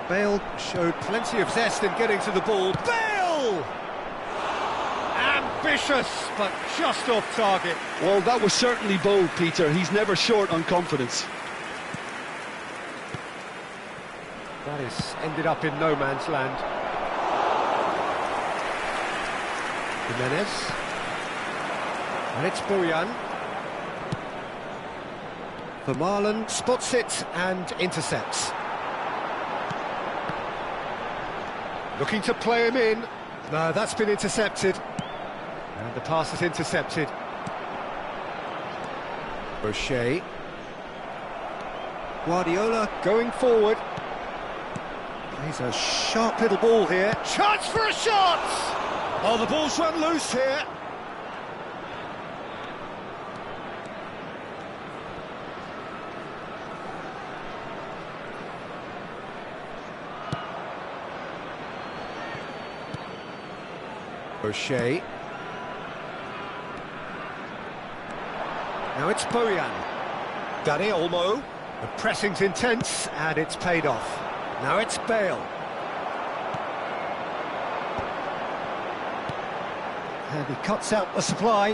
Bale showed plenty of zest in getting to the ball. Bale! Ambitious, but just off target. Well, that was certainly bold, Peter. He's never short on confidence. That has ended up in no man's land. Jimenez. And it's Bojan. Vermaelen spots it and intercepts. Looking to play him in. No, that's been intercepted. And the pass is intercepted. O'Shea. Guardiola going forward. He's a sharp little ball here. Chance for a shot! Oh, the ball's run loose here. O'Shea. Now it's Bojan. Dani Olmo. The pressing's intense and it's paid off. Now it's Bale. And he cuts out the supply.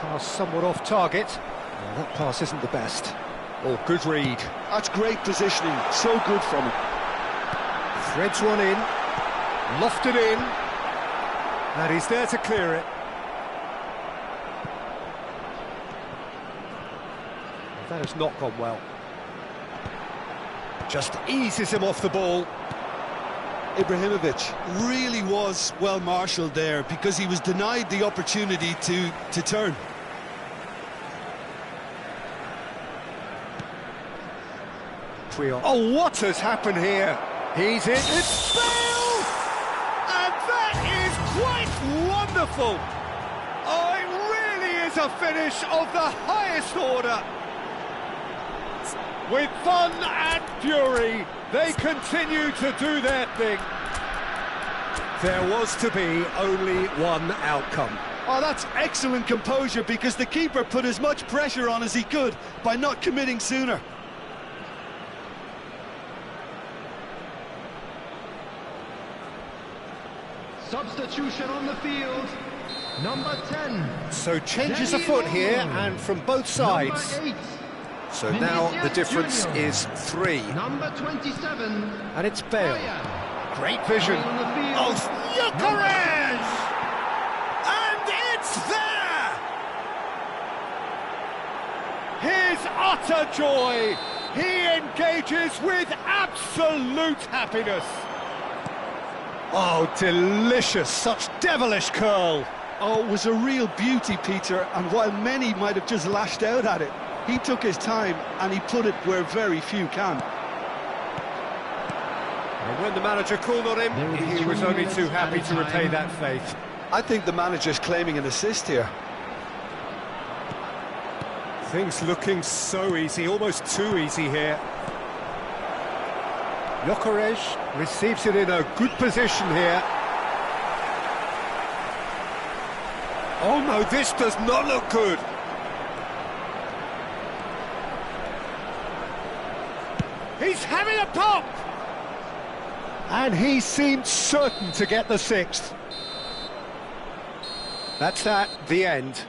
Pass somewhat off target. Well, that pass isn't the best. Oh, good read. That's great positioning. So good from him. Threads one in. Lofted in. And he's there to clear it. That has not gone well. Just eases him off the ball. Ibrahimovic really was well marshalled there because he was denied the opportunity to turn. Puyol. Oh, what has happened here? He's in. It's Bale! And that is quite wonderful. Oh, it really is a finish of the highest order. With fun and fury, they continue to do their thing. There was to be only one outcome. Oh, that's excellent composure because the keeper put as much pressure on as he could by not committing sooner. Substitution on the field. Number 10. So changes afoot here and from both sides. Number 8. So now the difference is 3. Number 27. And it's Bale. Great vision On the field. of Gyökeres! And it's there! his utter joy. He engages with absolute happiness. Oh, delicious, such devilish curl. Oh, it was a real beauty, Peter, and while many might have just lashed out at it, he took his time and he put it where very few can. And when the manager called on him, he was only too happy to repay that faith. I think the manager's claiming an assist here. Things looking so easy, almost too easy here. Gyökeres receives it in a good position here. Oh no, this does not look good. He's having a pop! And he seemed certain to get the sixth. That's that, the end.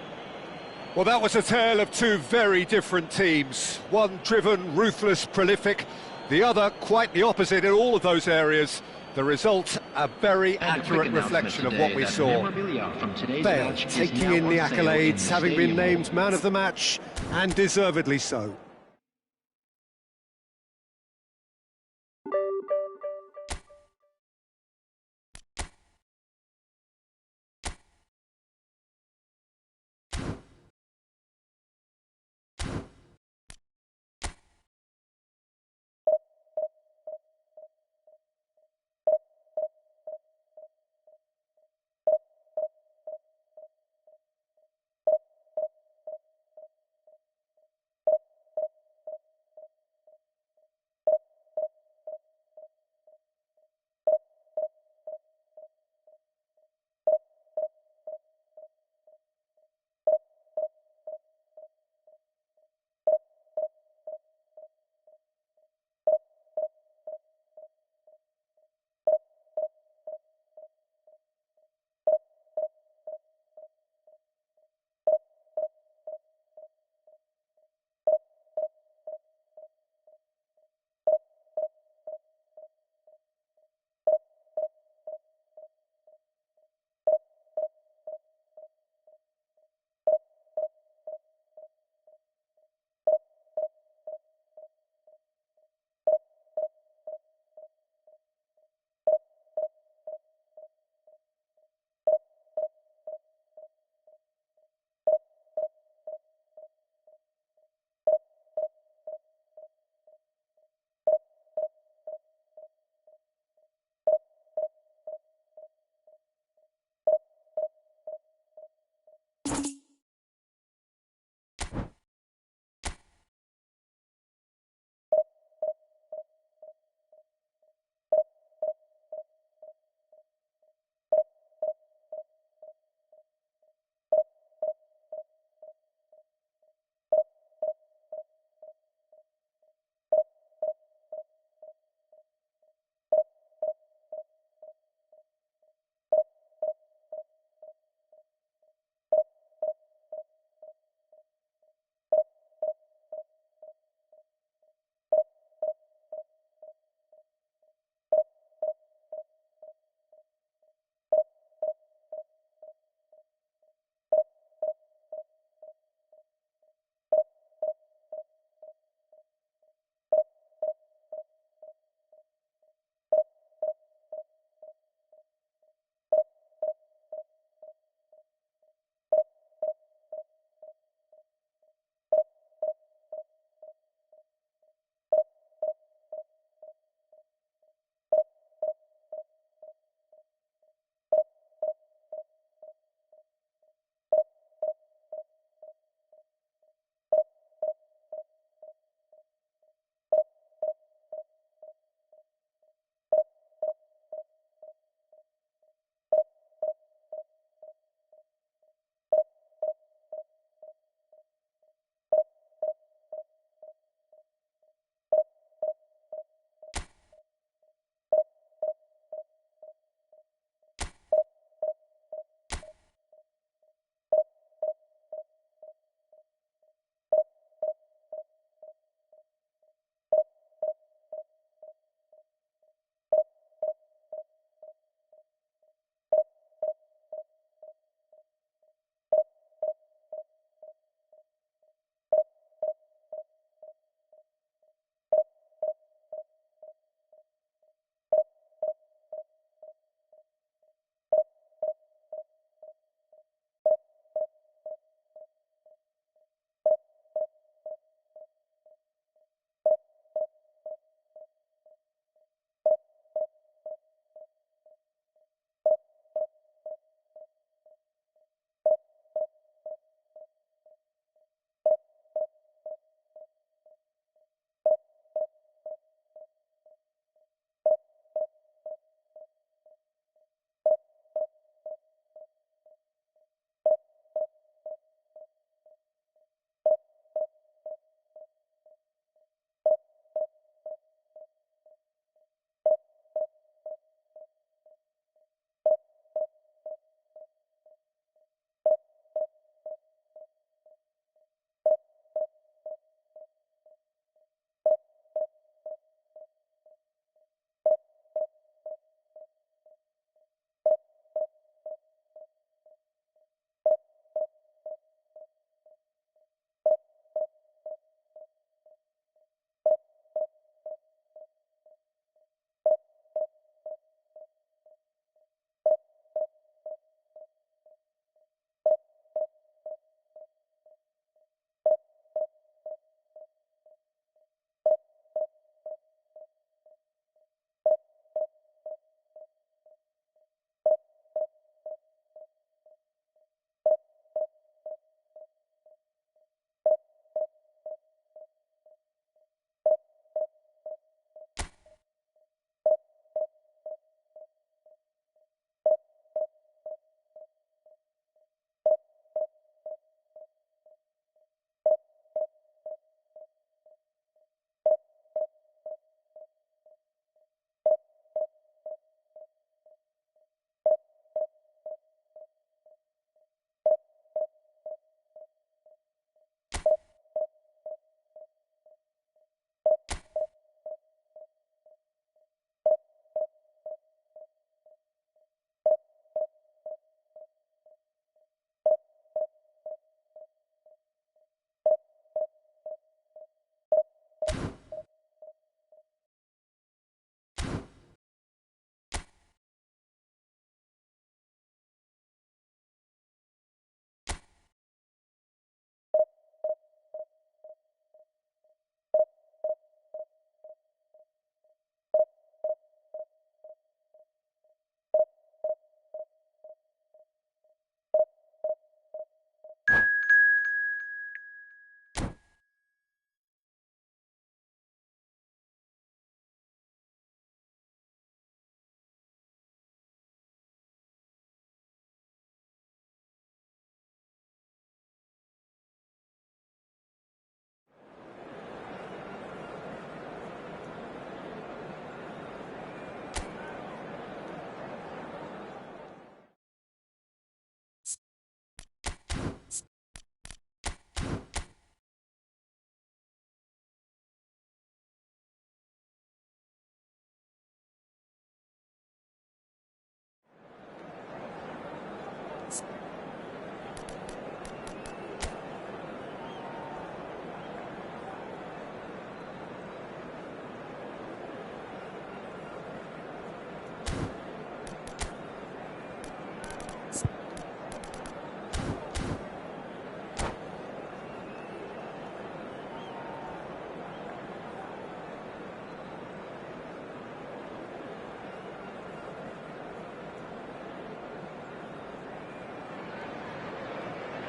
Well, that was a tale of two very different teams. One driven, ruthless, prolific. The other quite the opposite in all of those areas. The result, a very accurate reflection of what we saw. Bale taking in the accolades, having been named man of the match, and deservedly so.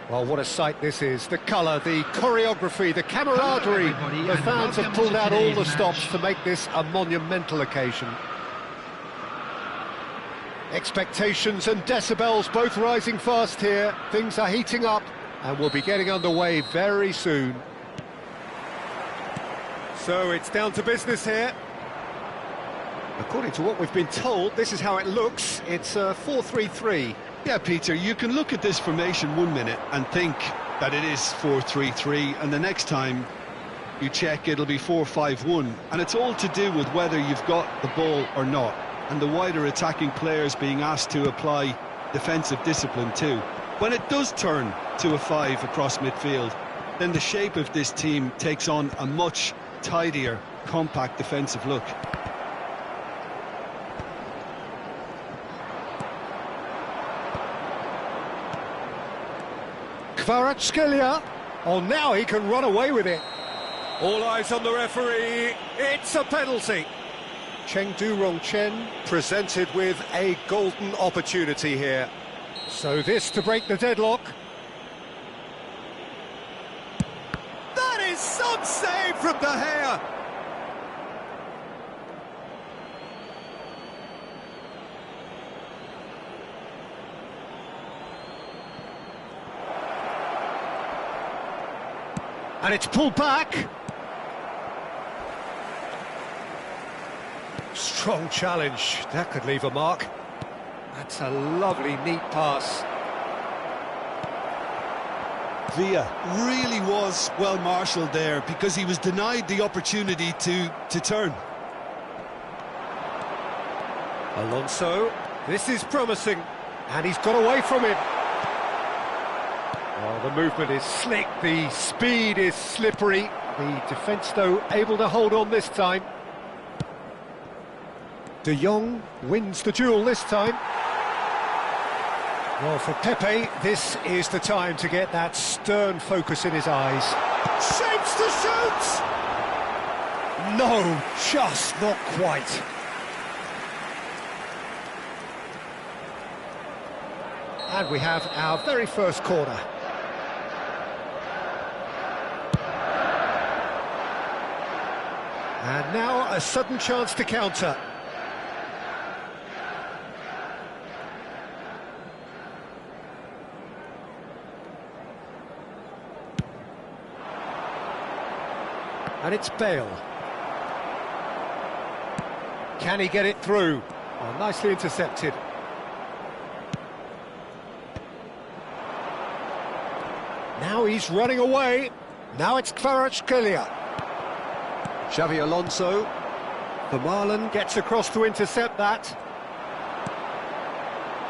Well, what a sight this is. The colour, the choreography, the camaraderie. The fans have pulled out all the stops to make this a monumental occasion. Expectations and decibels both rising fast here. Things are heating up and we'll be getting underway very soon. So it's down to business here. According to what we've been told, this is how it looks. It's a 4-3-3. Yeah, Peter, you can look at this formation 1 minute and think that it is 4-3-3, and the next time you check it'll be 4-5-1, and it's all to do with whether you've got the ball or not, and the wider attacking players being asked to apply defensive discipline too. When it does turn to a 5 across midfield, then the shape of this team takes on a much tidier, compact defensive look. Kvaratskhelia. Oh, now he can run away with it. All eyes on the referee. It's a penalty. Chengdu Rongchen presented with a golden opportunity here. So this to break the deadlock. That is some save from De Gea. And it's pulled back. Strong challenge. That could leave a mark. That's a lovely, neat pass. Villa really was well marshalled there because he was denied the opportunity to turn. Alonso. This is promising. And he's got away from it. Oh, the movement is slick, the speed is slippery. The defence, though, able to hold on this time. De Jong wins the duel this time. Well, for Pepe, this is the time to get that stern focus in his eyes. Shapes to shoot! No, just not quite. And we have our very first corner. And now a sudden chance to counter. And it's Bale. Can he get it through? Oh, nicely intercepted. Now he's running away. Now it's Kvaratskhelia. Xavi Alonso. Vermaelen gets across to intercept that.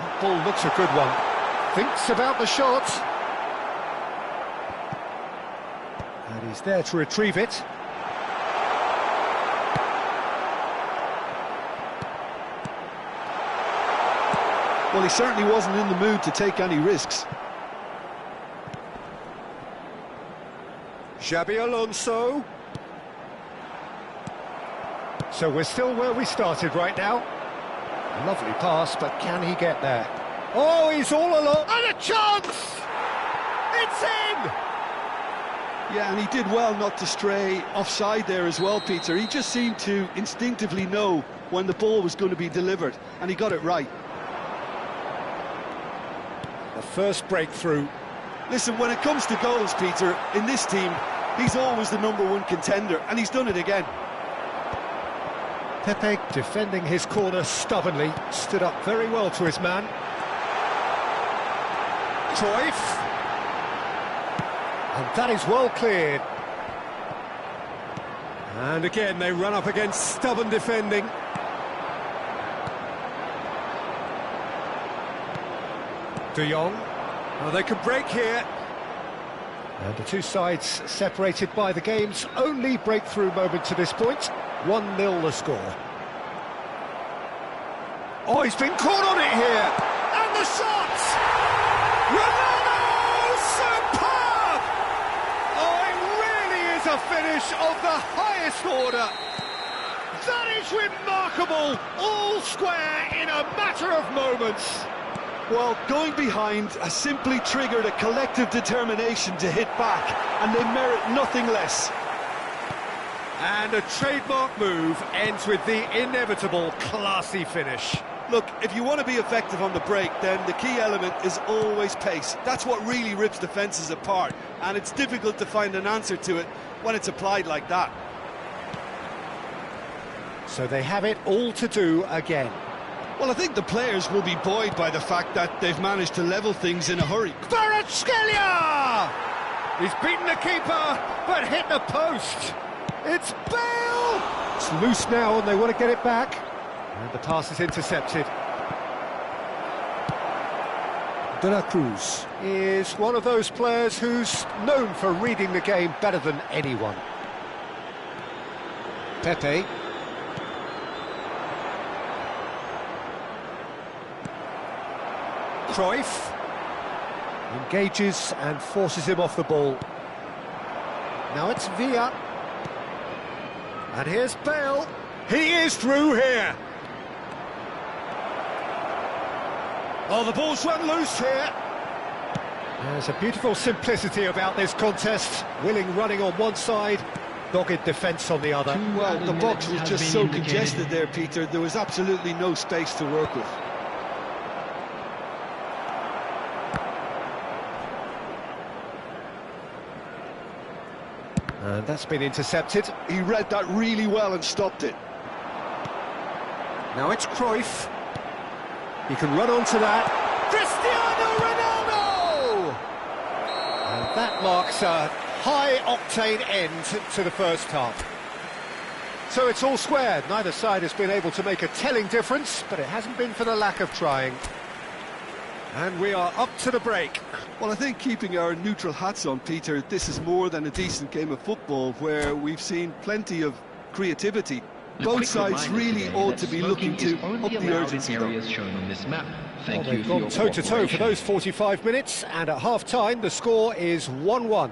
That ball looks a good one. Thinks about the shot. And he's there to retrieve it. Well, he certainly wasn't in the mood to take any risks. Xabi Alonso. So we're still where we started right now. Lovely pass, but can he get there? Oh, he's all alone. And a chance! It's in! Yeah, and he did well not to stray offside there as well, Peter. He just seemed to instinctively know when the ball was going to be delivered, and he got it right. The first breakthrough. Listen, when it comes to goals, Peter, in this team, he's always the #1 contender, and he's done it again. Pepe defending his corner stubbornly, stood up very well to his man. Cruyff. And that is well cleared. And again, they run up against stubborn defending. De Jong. Oh, they could break here. And the two sides separated by the game's only breakthrough moment to this point. 1-0 the score. Oh, he's been caught on it here. And the shot! Ronaldo! Superb! Oh, it really is a finish of the highest order. That is remarkable. All square in a matter of moments. Well, going behind has simply triggered a collective determination to hit back, and they merit nothing less. And a trademark move ends with the inevitable classy finish. Look, if you want to be effective on the break, then the key element is always pace. That's what really rips defences apart, and it's difficult to find an answer to it when it's applied like that. So they have it all to do again. Well, I think the players will be buoyed by the fact that they've managed to level things in a hurry. Kvaratskhelia! He's beaten the keeper, but hit the post. It's Bale! It's loose now and they want to get it back. And the pass is intercepted. De La Cruz is one of those players who's known for reading the game better than anyone. Pepe. Cruyff engages and forces him off the ball. Now it's Villa. And here's Bale. He is through here. Oh, the ball's run loose here. There's a beautiful simplicity about this contest. Willing running on one side, dogged defence on the other. Well, the box was just so congested there, Peter. There was absolutely no space to work with. And that's been intercepted. He read that really well and stopped it. Now it's Cruyff. He can run onto that. Cristiano Ronaldo! And that marks a high-octane end to the first half. So it's all squared. Neither side has been able to make a telling difference, but it hasn't been for the lack of trying. And we are up to the break. Well, I think keeping our neutral hats on, Peter, this is more than a decent game of football where we've seen plenty of creativity. Both sides really ought to be looking to up the urgency. They've gone toe-to-toe for those 45 minutes, and at half-time the score is 1-1.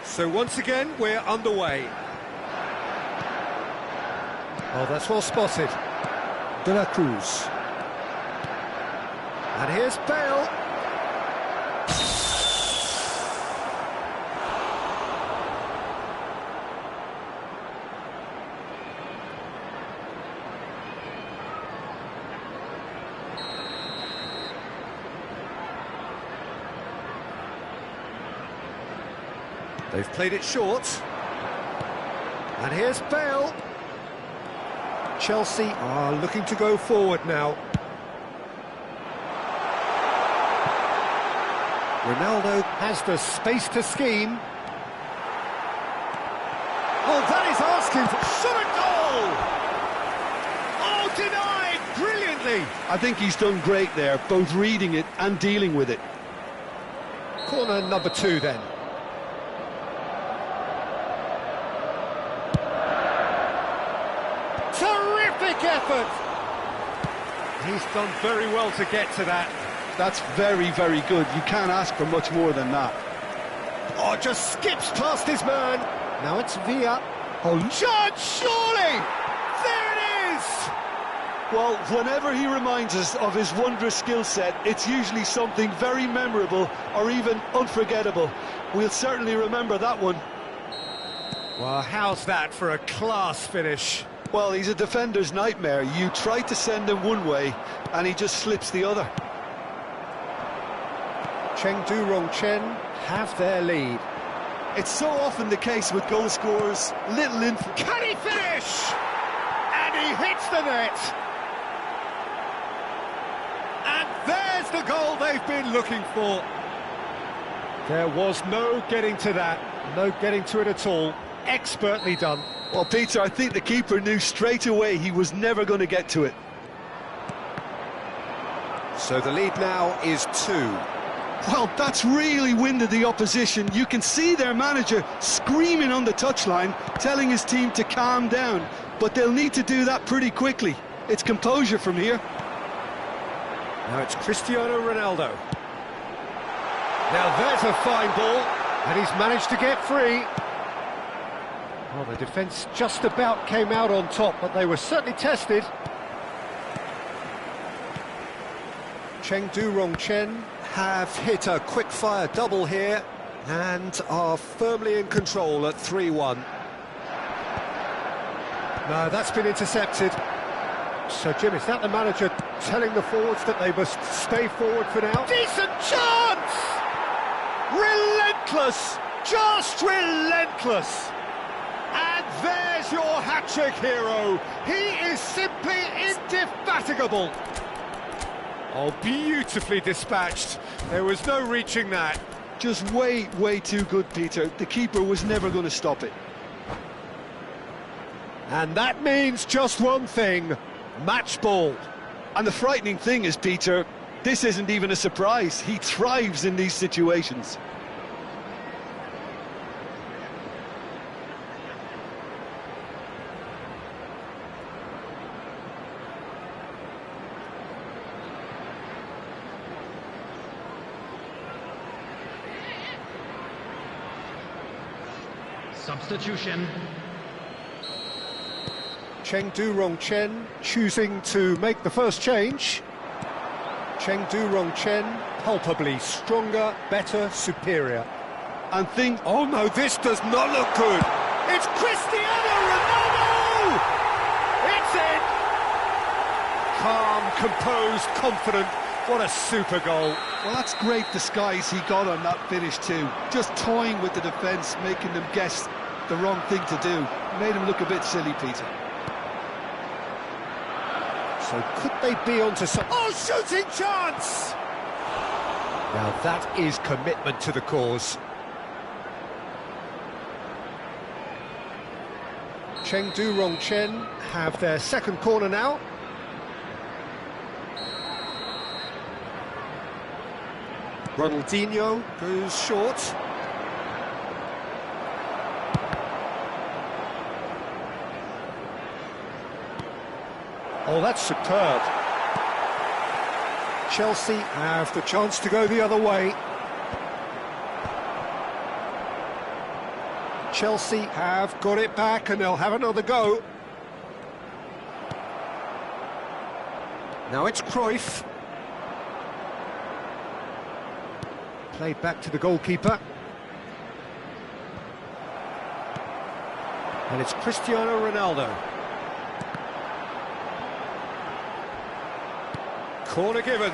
So once again, we're underway. Oh, that's well spotted. De La Cruz. And here's Bale. They've played it short. And here's Bale. Chelsea are looking to go forward now. Ronaldo has the space to scheme. Oh, that is asking for... Shot a goal! Oh, denied brilliantly. I think he's done great there, both reading it and dealing with it. Corner number 2 then. Terrific effort! He's done very well to get to that. That's very, very good. You can't ask for much more than that. Oh, just skips past his man. Now it's Villa. Oh, Judge, surely! There it is! Well, whenever he reminds us of his wondrous skill set, it's usually something very memorable or even unforgettable. We'll certainly remember that one. Well, how's that for a class finish? Well, he's a defender's nightmare. You try to send him one way, and he just slips the other. Chengdu Rongchen have their lead. It's so often the case with goal scorers, little info. Can he finish? And he hits the net. And there's the goal they've been looking for. There was no getting to that, no getting to it at all. expertly done. Well, Peter, I think the keeper knew straight away he was never going to get to it. So the lead now is 2. Well, that's really winded the opposition. You can see their manager screaming on the touchline, telling his team to calm down. But they'll need to do that pretty quickly. It's composure from here. Now it's Cristiano Ronaldo. Now there's a fine ball, and he's managed to get free. Well, the defence just about came out on top, but they were certainly tested. Chengdu Rongchen have hit a quick-fire double here and are firmly in control at 3-1. No, that's been intercepted. So, Jim, is that the manager telling the forwards that they must stay forward for now? Decent chance! Relentless! Just relentless! And there's your hat-trick hero. He is simply indefatigable. Oh, beautifully dispatched. There was no reaching that. Just way, way too good, Peter. The keeper was never going to stop it. And that means just one thing, match ball. And the frightening thing is, Peter, this isn't even a surprise. He thrives in these situations. Substitution. Chengdu Rongchen choosing to make the first change. Chengdu Rongchen palpably stronger, better, superior. And think... Oh no, this does not look good! It's Cristiano Ronaldo! It's in! Calm, composed, confident. What a super goal. Well, that's great disguise he got on that finish too. Just toying with the defence, making them guess the wrong thing to do. Made him look a bit silly, Peter. So could they be onto some... Oh, shooting chance! Now that is commitment to the cause. Chengdu Rongchen have their second corner now. Ronaldinho goes short. Oh, that's superb. Chelsea have the chance to go the other way. Chelsea have got it back and they'll have another go. Now it's Cruyff. Played back to the goalkeeper. And it's Cristiano Ronaldo. Corner given.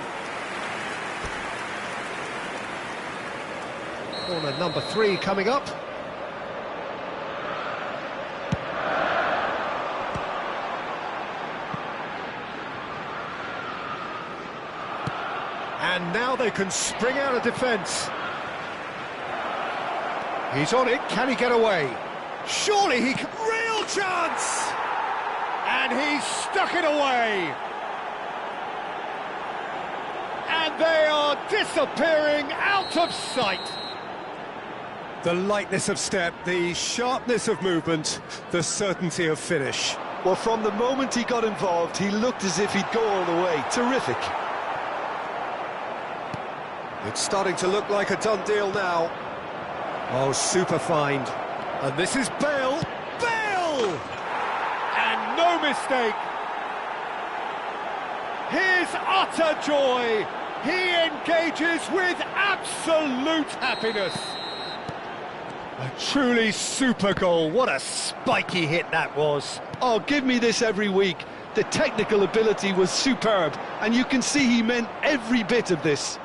Corner number 3 coming up. And now they can spring out of defence. He's on it, can he get away? Surely he can... Real chance! And he's stuck it away. And they are disappearing out of sight. The lightness of step, the sharpness of movement, the certainty of finish. Well, from the moment he got involved, he looked as if he'd go all the way. Terrific. It's starting to look like a done deal now. Oh, super find. And this is Bale. Bale! And no mistake. His utter joy. He engages with absolute happiness. A truly super goal. What a spiky hit that was. Oh, give me this every week. The technical ability was superb, and you can see he meant every bit of this.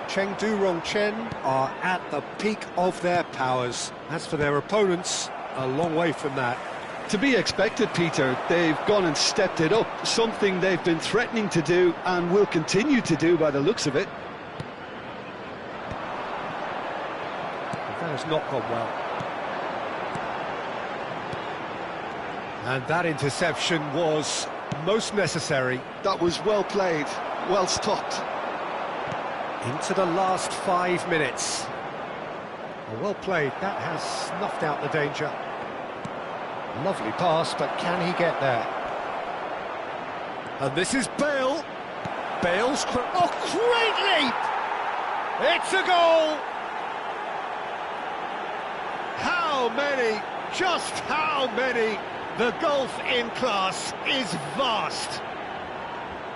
Chengdu Rongchen are at the peak of their powers. As for their opponents, a long way from that. To be expected, Peter. They've gone and stepped it up, something they've been threatening to do and will continue to do by the looks of it. That has not gone well. And that interception was most necessary. That was well played, well stopped. Into the last 5 minutes. Well played, that has snuffed out the danger. Lovely pass, but can he get there? And this is Bale. Bale's... Oh, great leap! It's a goal! How many? Just how many? The gulf in class is vast.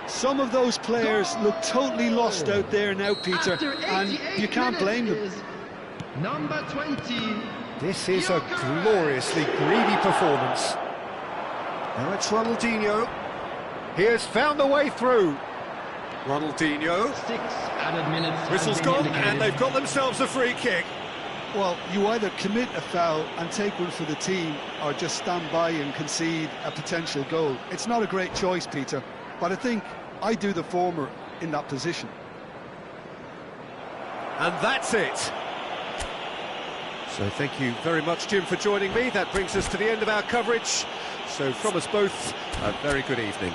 Some of those players look totally lost out there now, Peter, and you can't blame them. Number 20. This is a gloriously greedy performance. Now it's Ronaldinho. He has found the way through. Ronaldinho. 6 added minutes. Whistle's gone, and they've got themselves a free kick. Well, you either commit a foul and take one for the team, or just stand by and concede a potential goal. It's not a great choice, Peter, but I think I do the former in that position. And that's it. So thank you very much, Jim, for joining me. That brings us to the end of our coverage. So from us both, a very good evening.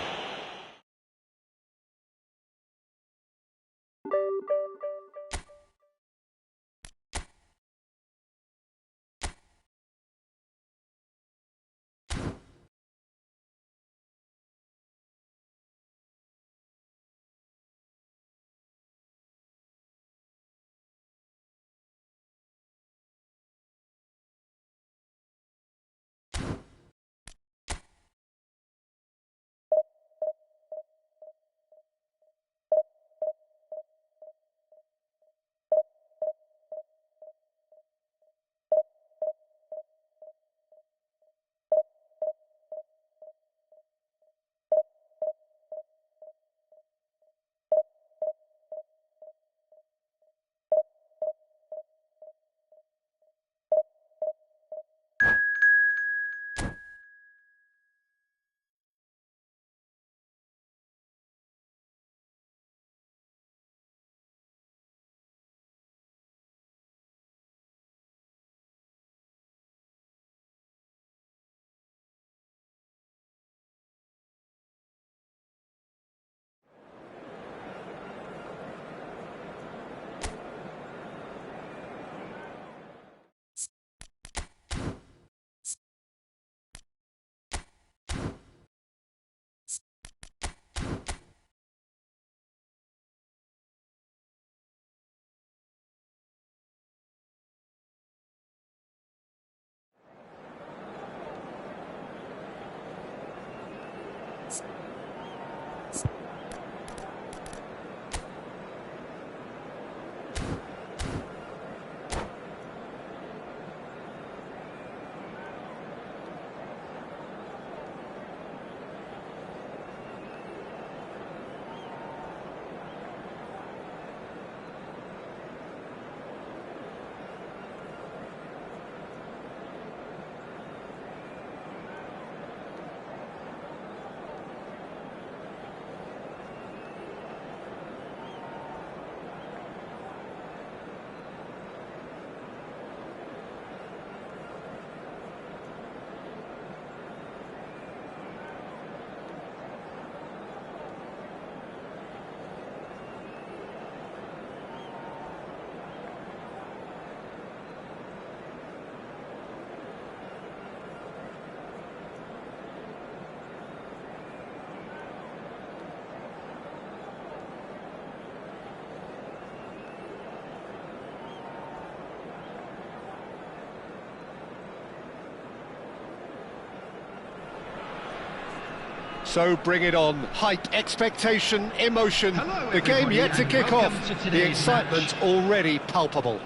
So bring it on. Hype, expectation, emotion. Hello, the game everybody, yet to and kick welcome off. to The today's excitement already palpable.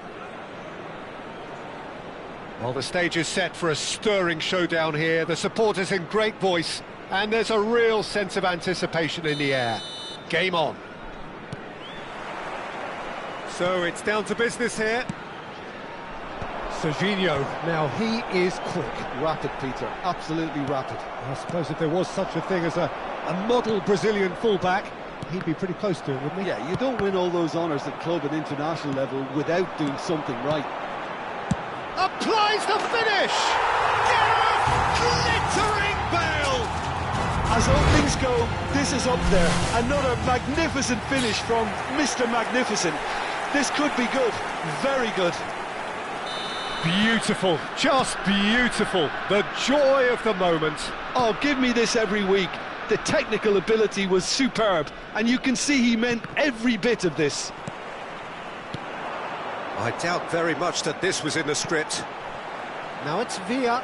Well, the stage is set for a stirring showdown here. The supporters in great voice, and there's a real sense of anticipation in the air. Game on. So it's down to business here. Subiendo. Now he is quick. Rapid, Peter, absolutely rapid. I suppose if there was such a thing as a model Brazilian fullback, he'd be pretty close to it, wouldn't he? Yeah, you don't win all those honours at club and international level without doing something right. Applies the finish! Yes! Glittering As openings go, this is up there. Another magnificent finish from Mr. Magnificent. This could be good, very good. Beautiful, just beautiful. The joy of the moment. Oh, give me this every week. The technical ability was superb, and you can see he meant every bit of this. I doubt very much that this was in the script. Now it's Villa.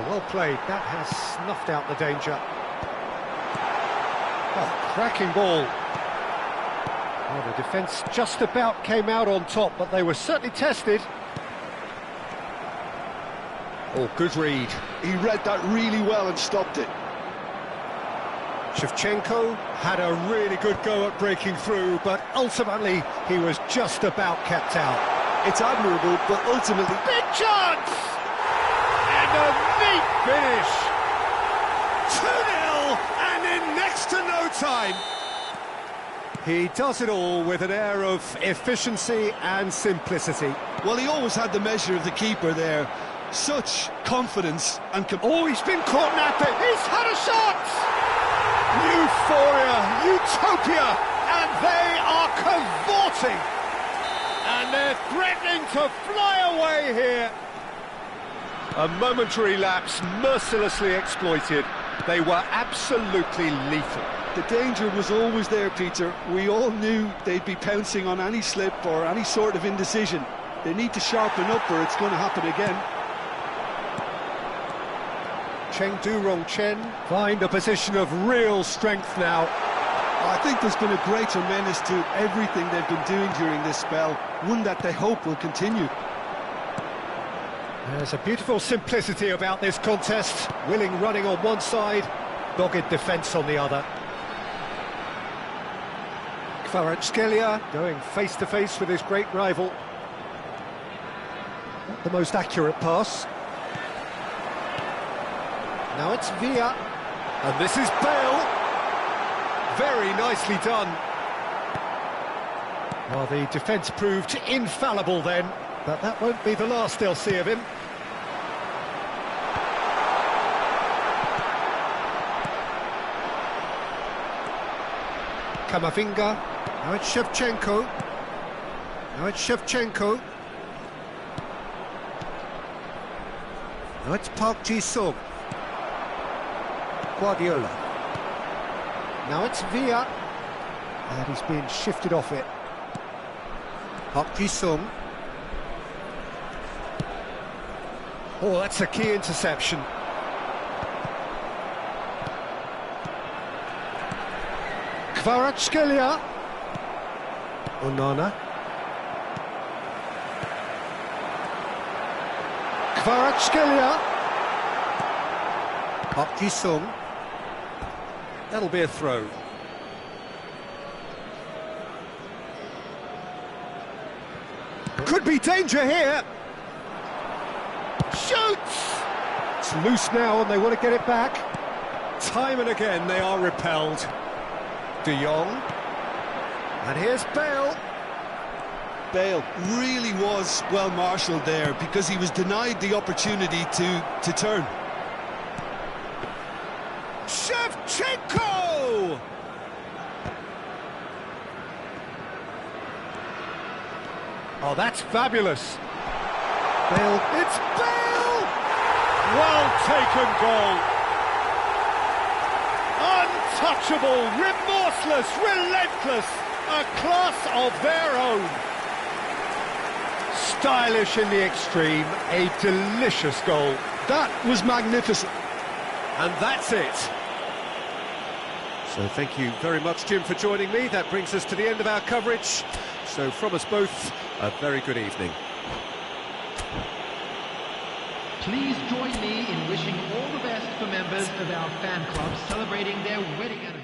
Well played, that has snuffed out the danger. Oh, cracking ball. Well, the defence just about came out on top, but they were certainly tested. Oh, good read. He read that really well and stopped it. Shevchenko had a really good go at breaking through, but ultimately he was just about kept out. It's admirable, but ultimately... Big chance! And a neat finish! 2-0, and in next to no time. He does it all with an air of efficiency and simplicity. Well, he always had the measure of the keeper there. Such confidence and... Oh, he's been caught napping! He's had a shot! Euphoria, utopia, and they are cavorting. And they're threatening to fly away here. A momentary lapse, mercilessly exploited. They were absolutely lethal. The danger was always there, Peter. We all knew they'd be pouncing on any slip or any sort of indecision. They need to sharpen up or it's going to happen again. Chengdu Rongchen find a position of real strength now. I think there's been a greater menace to everything they've been doing during this spell, one that they hope will continue. There's a beautiful simplicity about this contest. Willing running on one side, dogged defence on the other. Kvaratskhelia going face-to-face with his great rival. Not the most accurate pass. Now it's Villa, and this is Bale. Very nicely done. Well, the defence proved infallible then, but that won't be the last they'll see of him. Kamavinga, now it's Shevchenko. Now it's Shevchenko. Now it's Park Ji-sung. Guardiola. Now it's Villa, and he's being shifted off it. Park Ji-sung. Oh, that's a key interception. Kvaratskhelia. Onana. Kvaratskhelia. Park Ji-sung. That'll be a throw. Could be danger here. Shoots! It's loose now and they want to get it back. Time and again they are repelled. De Jong. And here's Bale. Bale really was well marshalled there because he was denied the opportunity to turn. Shevchenko! Oh, that's fabulous. Bale, it's Bale! Well taken goal. Untouchable, remorseless, relentless, a class of their own. Stylish in the extreme, a delicious goal. That was magnificent. And that's it. So thank you very much, Jim, for joining me. That brings us to the end of our coverage. So from us both, a very good evening. Please join me in wishing all the best for members of our fan club celebrating their wedding anniversary.